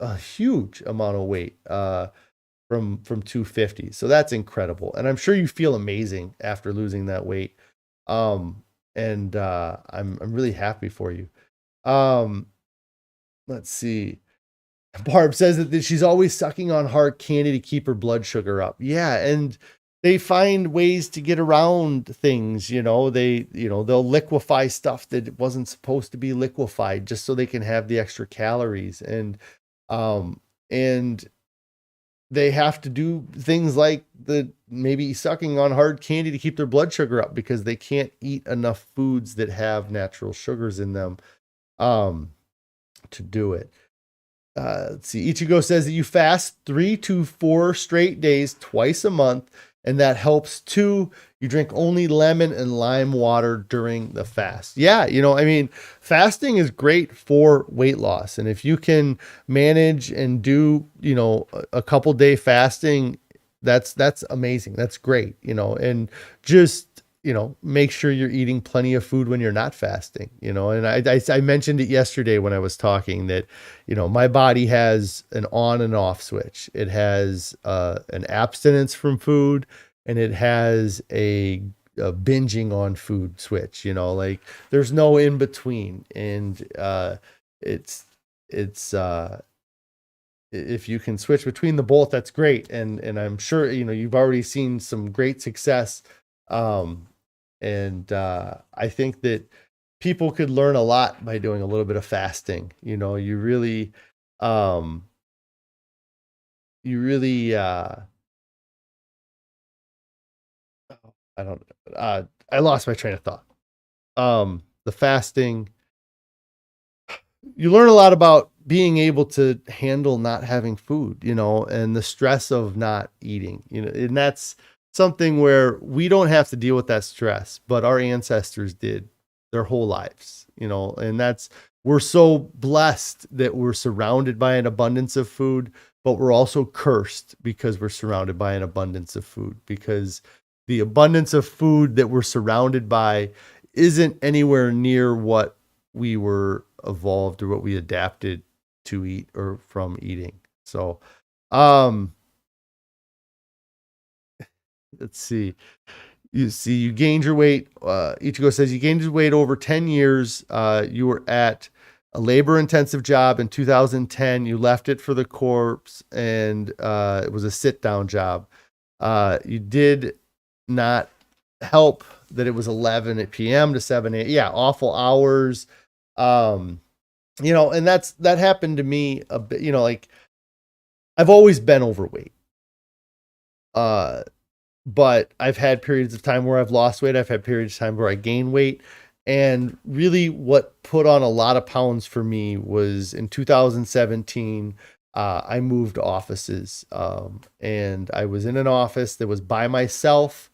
a huge amount of weight from 250. So that's incredible. And I'm sure you feel amazing after losing that weight. I'm really happy for you. Let's see. Barb says that she's always sucking on hard candy to keep her blood sugar up. Yeah. And they find ways to get around things, they'll liquefy stuff that wasn't supposed to be liquefied just so they can have the extra calories. And they have to do things like maybe sucking on hard candy to keep their blood sugar up, because they can't eat enough foods that have natural sugars in them, to do it. Let's see. Ichigo says that you fast 3 to 4 straight days twice a month, and that helps too. You drink only lemon and lime water during the fast. Yeah, fasting is great for weight loss. And if you can manage and do, a couple day fasting, that's amazing. That's great, and just, make sure you're eating plenty of food when you're not fasting, and I mentioned it yesterday when I was talking that, my body has an on and off switch. It has an abstinence from food, and it has a binging on food switch, like there's no in between. And it's if you can switch between the both, that's great. And I'm sure, you've already seen some great success. I think that people could learn a lot by doing a little bit of fasting. You really, I lost my train of thought. The fasting, you learn a lot about being able to handle not having food, and the stress of not eating, and that's something where we don't have to deal with that stress, but our ancestors did their whole lives, and we're so blessed that we're surrounded by an abundance of food, but we're also cursed because we're surrounded by an abundance of food, because the abundance of food that we're surrounded by isn't anywhere near what we were evolved or what we adapted to eat or from eating. So, let's see. You gained your weight. Ichigo says you gained your weight over 10 years. You were at a labor intensive job in 2010. You left it for the corpse, and it was a sit down job. You did not help that it was 11 p.m. to 7 a.m. Yeah, awful hours. And that happened to me a bit, like I've always been overweight. But I've had periods of time where I've lost weight. I've had periods of time where I gain weight. And really what put on a lot of pounds for me was in 2017, I moved offices. And I was in an office that was by myself,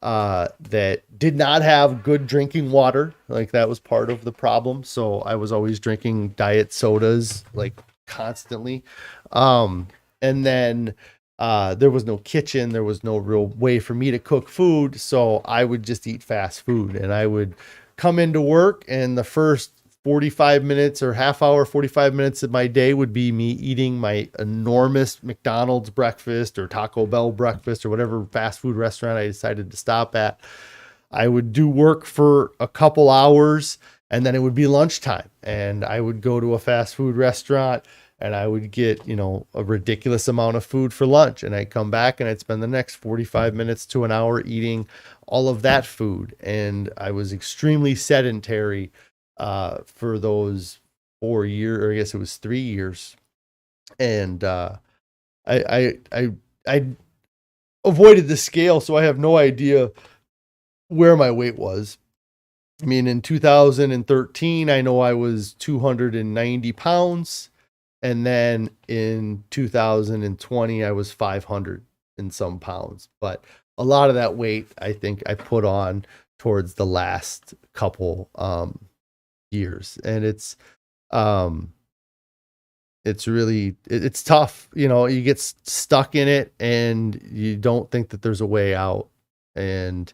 that did not have good drinking water. Like that was part of the problem. So I was always drinking diet sodas, like constantly. And then There was no kitchen. There was no real way for me to cook food. So I would just eat fast food, and I would come into work, and the first 45 minutes or half hour, 45 minutes of my day would be me eating my enormous McDonald's breakfast or Taco Bell breakfast or whatever fast food restaurant I decided to stop at. I would do work for a couple hours, and then it would be lunchtime, and I would go to a fast food restaurant, and I would get, a ridiculous amount of food for lunch. And I'd come back and I'd spend the next 45 minutes to an hour eating all of that food. And I was extremely sedentary for those 4 years, or I guess it was 3 years. And I avoided the scale, so I have no idea where my weight was. I mean, in 2013, I know I was 290 pounds. And then in 2020, I was 500 and some pounds. But a lot of that weight, I think I put on towards the last couple years. And it's really, it's tough. You get stuck in it and you don't think that there's a way out. And,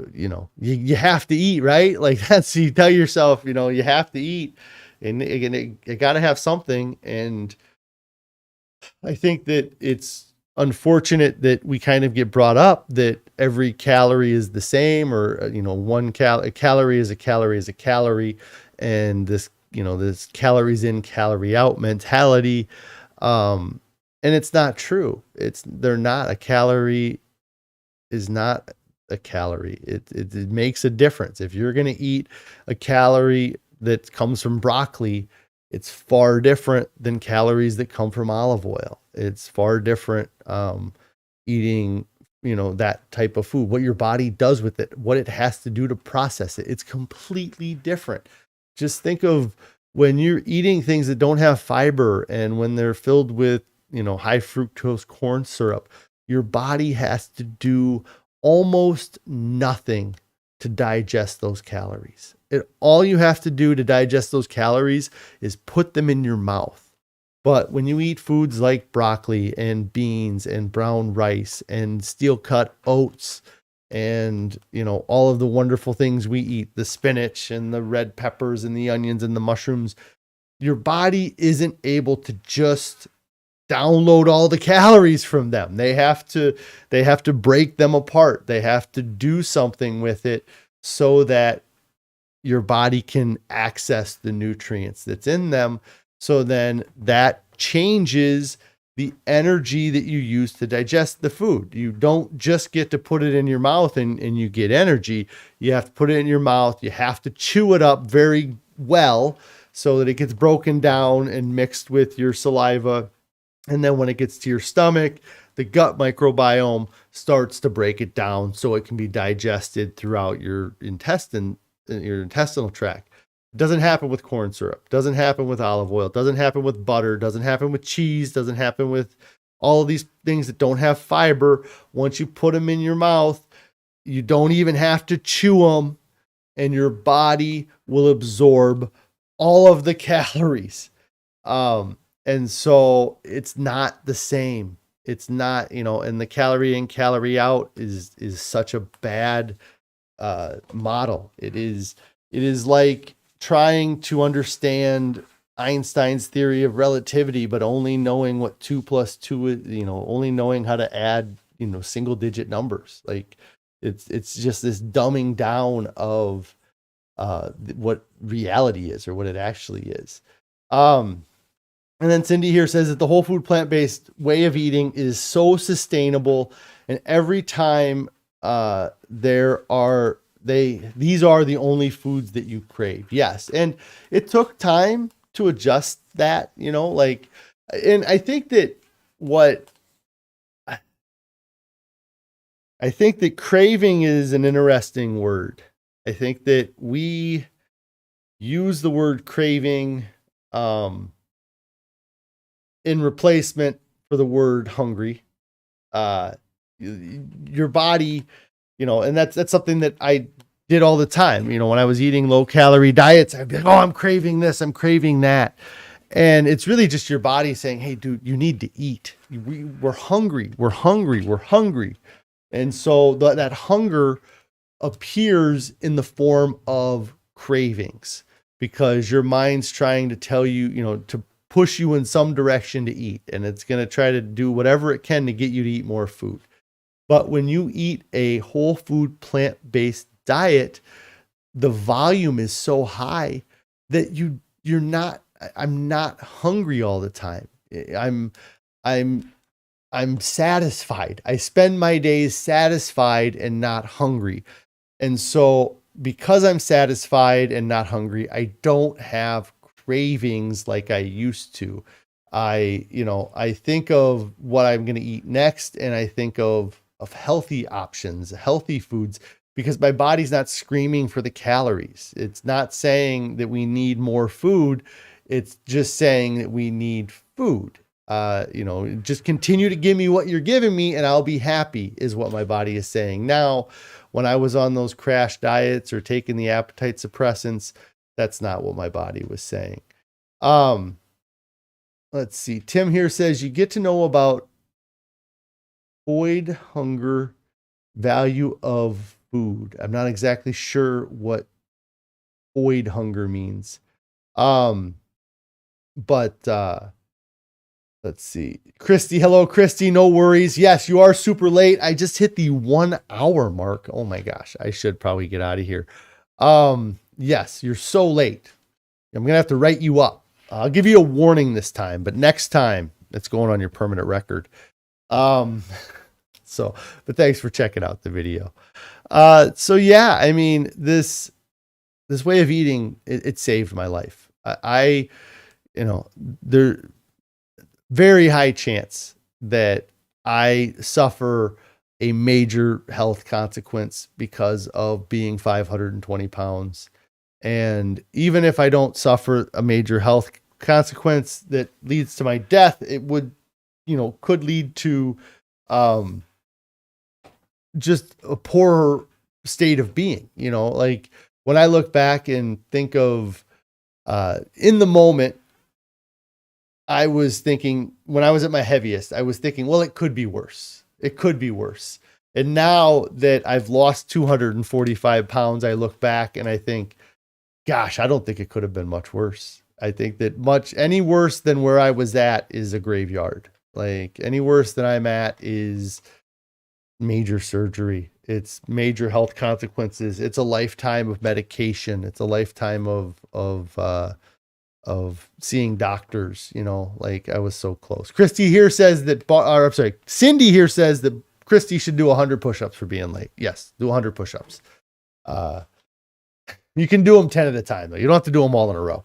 you have to eat, right? Like you tell yourself, you have to eat. And again, you got to have something. And I think that it's unfortunate that we kind of get brought up that every calorie is the same, or, a calorie is a calorie is a calorie. And this calories in, calorie out mentality. And it's not true. They're not. A calorie is not a calorie. It makes a difference. If you're going to eat a calorie that comes from broccoli, it's far different than calories that come from olive oil. It's far different eating, that type of food, what your body does with it, what it has to do to process it. It's completely different. Just think of when you're eating things that don't have fiber and when they're filled with, high fructose corn syrup, your body has to do almost nothing to digest those calories. All you have to do to digest those calories is put them in your mouth. But when you eat foods like broccoli and beans and brown rice and steel cut oats and, all of the wonderful things we eat, the spinach and the red peppers and the onions and the mushrooms, your body isn't able to just download all the calories from them. They have to break them apart. They have to do something with it so that your body can access the nutrients that's in them. So then that changes the energy that you use to digest the food. You don't just get to put it in your mouth and you get energy. You have to put it in your mouth. You have to chew it up very well so that it gets broken down and mixed with your saliva. And then when it gets to your stomach, the gut microbiome starts to break it down so it can be digested throughout your intestine, your intestinal tract. It doesn't happen with corn syrup. Doesn't happen with olive oil. Doesn't happen with butter. Doesn't happen with cheese. Doesn't happen with all of these things that don't have fiber. Once you put them in your mouth, you don't even have to chew them, and your body will absorb all of the calories. And so it's not the same. It's not, and the calorie in, calorie out is such a bad model. It is like trying to understand Einstein's theory of relativity, but only knowing what 2 + 2 is, only knowing how to add, single digit numbers. Like it's just this dumbing down of what reality is or what it actually is. And then Cindy here says that the whole food plant-based way of eating is so sustainable, and every time these are the only foods that you crave. Yes, and it took time to adjust that, and I think that craving is an interesting word. I think that we use the word craving in replacement for the word hungry. Your body, and that's something that I did all the time. When I was eating low calorie diets, I'd be like, oh, I'm craving this, I'm craving that. And it's really just your body saying, hey, dude, you need to eat. We're hungry. We're hungry. We're hungry. And so that hunger appears in the form of cravings because your mind's trying to tell you, to push you in some direction to eat. And it's going to try to do whatever it can to get you to eat more food. But when you eat a whole food, plant-based diet, the volume is so high that I'm not hungry all the time. I'm satisfied. I spend my days satisfied and not hungry. And so because I'm satisfied and not hungry, I don't have cravings like I used to. I think of what I'm going to eat next, and I think of healthy options, healthy foods, because my body's not screaming for the calories. It's not saying that we need more food. It's just saying that we need food. Just continue to give me what you're giving me and I'll be happy is what my body is saying. Now, when I was on those crash diets or taking the appetite suppressants, that's not what my body was saying. Let's see. Tim here says you get to know about void hunger, value of food. I'm not exactly sure what void hunger means. But let's see. Christy, hello, Christy. No worries. Yes, you are super late. I just hit the 1 hour mark. Oh my gosh. I should probably get out of here. Yes, you're so late. I'm going to have to write you up. I'll give you a warning this time, but next time it's going on your permanent record. But thanks for checking out the video. So yeah, I mean, this way of eating, it saved my life. There very high chance that I suffer a major health consequence because of being 520 pounds. And even if I don't suffer a major health consequence that leads to my death, it would, could lead to just a poorer state of being. Like when I look back and think of in the moment, I was thinking when I was at my heaviest, I was thinking, well, it could be worse. It could be worse. And now that I've lost 245 pounds, I look back and I think, gosh, I don't think it could have been much worse. I think that any worse than where I was at is a graveyard. Like any worse than I'm at is major surgery. It's major health consequences. It's a lifetime of medication. It's a lifetime of seeing doctors, like I was so close. Cindy here says that Christy should do 100 push-ups for being late. Yes, do 100 push-ups. You can do them 10 at a time though. You don't have to do them all in a row.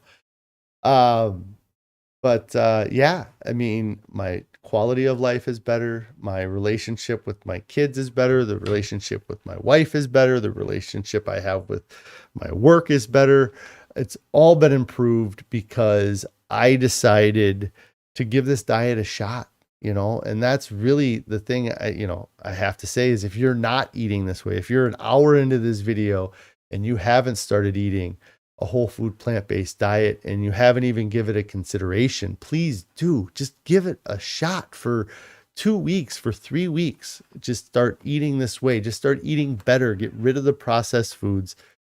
Yeah, I mean, my quality of life is better. My relationship with my kids is better. The relationship with my wife is better. The relationship I have with my work is better. It's all been improved because I decided to give this diet a shot, and that's really the thing I have to say is if you're not eating this way, if you're an hour into this video and you haven't started eating a whole food plant-based diet and you haven't even given it a consideration, please do just give it a shot for 2 weeks, for 3 weeks. Just start eating this way. Just start eating better. Get rid of the processed foods.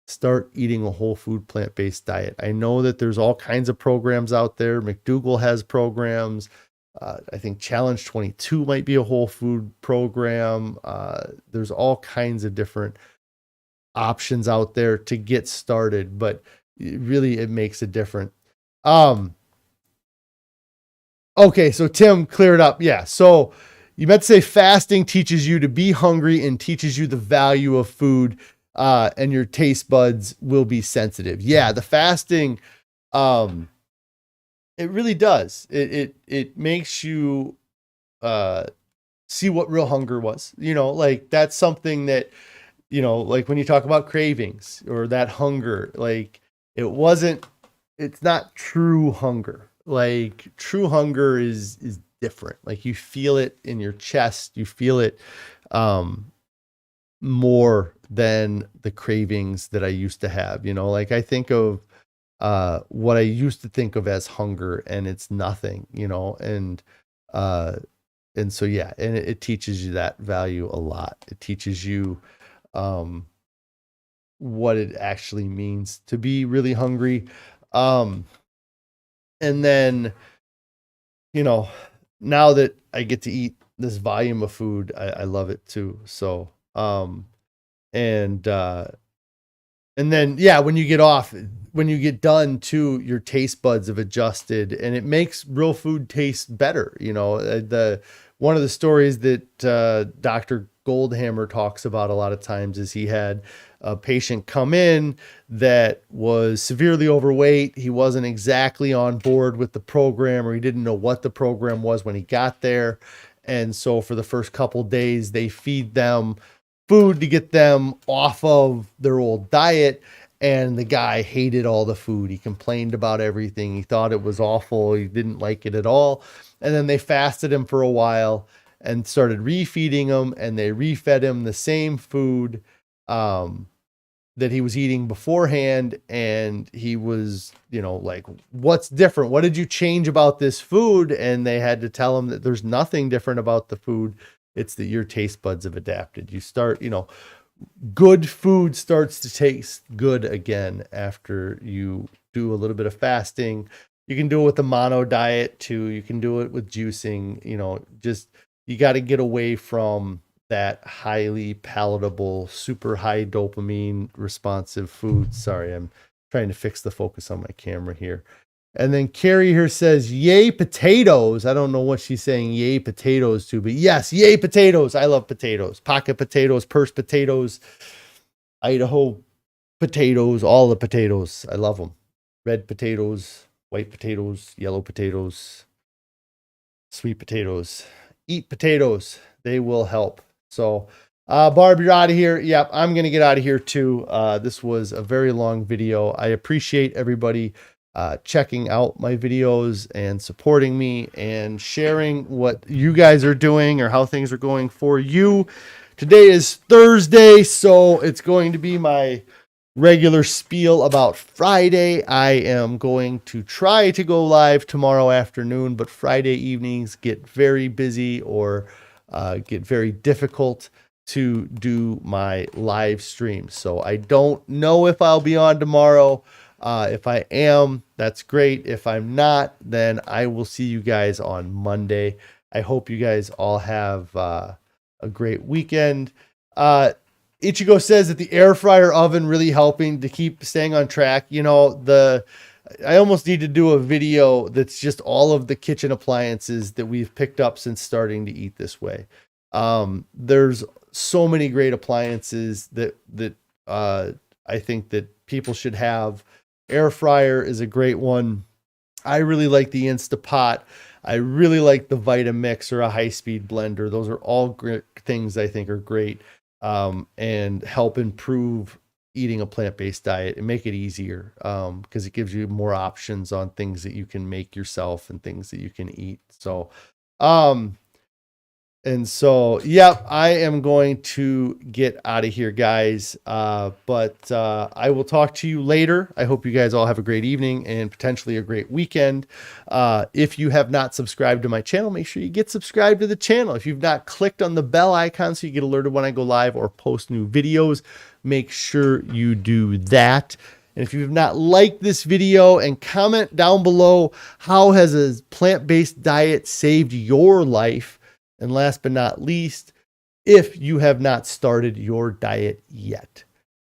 Start eating a whole food plant-based diet. I know that there's all kinds of programs out there. McDougall has programs. I think Challenge 22 might be a whole food program. There's all kinds of different options out there to get started, but really it makes a difference. Okay, so Tim cleared up. Yeah, so you meant to say fasting teaches you to be hungry and teaches you the value of food. And your taste buds will be sensitive. Yeah, the fasting, it really does. It makes you see what real hunger was. Like that's something that, like when you talk about cravings or that hunger, like it's not true hunger. Like true hunger is different. Like you feel it in your chest. You feel it more than the cravings that I used to have. Like I think of what I used to think of as hunger, and it's nothing, and so, yeah, and it teaches you that value a lot. It teaches you, what it actually means to be really hungry. And then, now that I get to eat this volume of food, I love it too. So, and, and then, yeah, when you get done too, your taste buds have adjusted, and it makes real food taste better. One of the stories that Dr. Goldhamer talks about a lot of times is he had a patient come in that was severely overweight. He wasn't exactly on board with the program, or he didn't know what the program was when he got there. And so for the first couple days, they feed them food to get them off of their old diet. And the guy hated all the food. He complained about everything. He thought it was awful. He didn't like it at all. And then they fasted him for a while and started refeeding him, and they refed him the same food that he was eating beforehand. And he was, like, what's different? What did you change about this food? And they had to tell him that there's nothing different about the food. It's that your taste buds have adapted. You start, good food starts to taste good again after you do a little bit of fasting. You can do it with the mono diet too. You can do it with juicing, you got to get away from that highly palatable, super high dopamine responsive food. Sorry, I'm trying to fix the focus on my camera here. And then Carrie here says, yay potatoes. I don't know what she's saying yay potatoes to, but yes, yay potatoes. I love potatoes. Pocket potatoes, purse potatoes, Idaho potatoes, all the potatoes. I love them. Red potatoes, white potatoes, yellow potatoes, sweet potatoes. Eat potatoes. They will help. So, Barb, you're out of here. Yep, I'm going to get out of here too. This was a very long video. I appreciate everybody checking out my videos and supporting me and sharing what you guys are doing or how things are going for you. Today is Thursday, so it's going to be my regular spiel about Friday. I am going to try to go live tomorrow afternoon, but Friday evenings get very busy or get very difficult to do my live stream. So I don't know if I'll be on tomorrow. If I am, that's great. If I'm not, then I will see you guys on Monday. I hope you guys all have a great weekend. Ichigo says that the air fryer oven really helping to keep staying on track. I almost need to do a video that's just all of the kitchen appliances that we've picked up since starting to eat this way. There's so many great appliances that I think that people should have. Air fryer is a great one. I really like the Instapot. I really like the Vitamix or a high-speed blender. Those are all great things I think are great and help improve eating a plant-based diet and make it easier because it gives you more options on things that you can make yourself and things that you can eat. So, yeah, I am going to get out of here, guys. But I will talk to you later. I hope you guys all have a great evening and potentially a great weekend. If you have not subscribed to my channel, make sure you get subscribed to the channel. If you've not clicked on the bell icon so you get alerted when I go live or post new videos, make sure you do that. And if you have not liked this video, and comment down below, how has a plant-based diet saved your life? And last but not least, if you have not started your diet yet,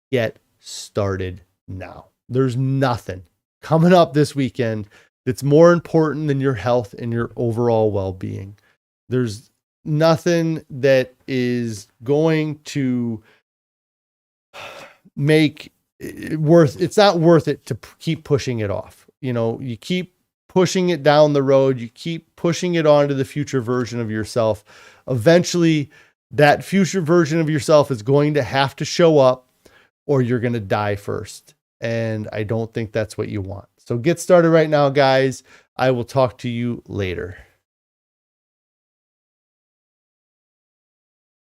get started now. There's nothing coming up this weekend that's more important than your health and your overall well-being. There's nothing that is going to make it it's not worth it to keep pushing it off. You keep pushing it down the road, you keep pushing it onto the future version of yourself. Eventually, that future version of yourself is going to have to show up or you're going to die first. And I don't think that's what you want. So get started right now, guys. I will talk to you later.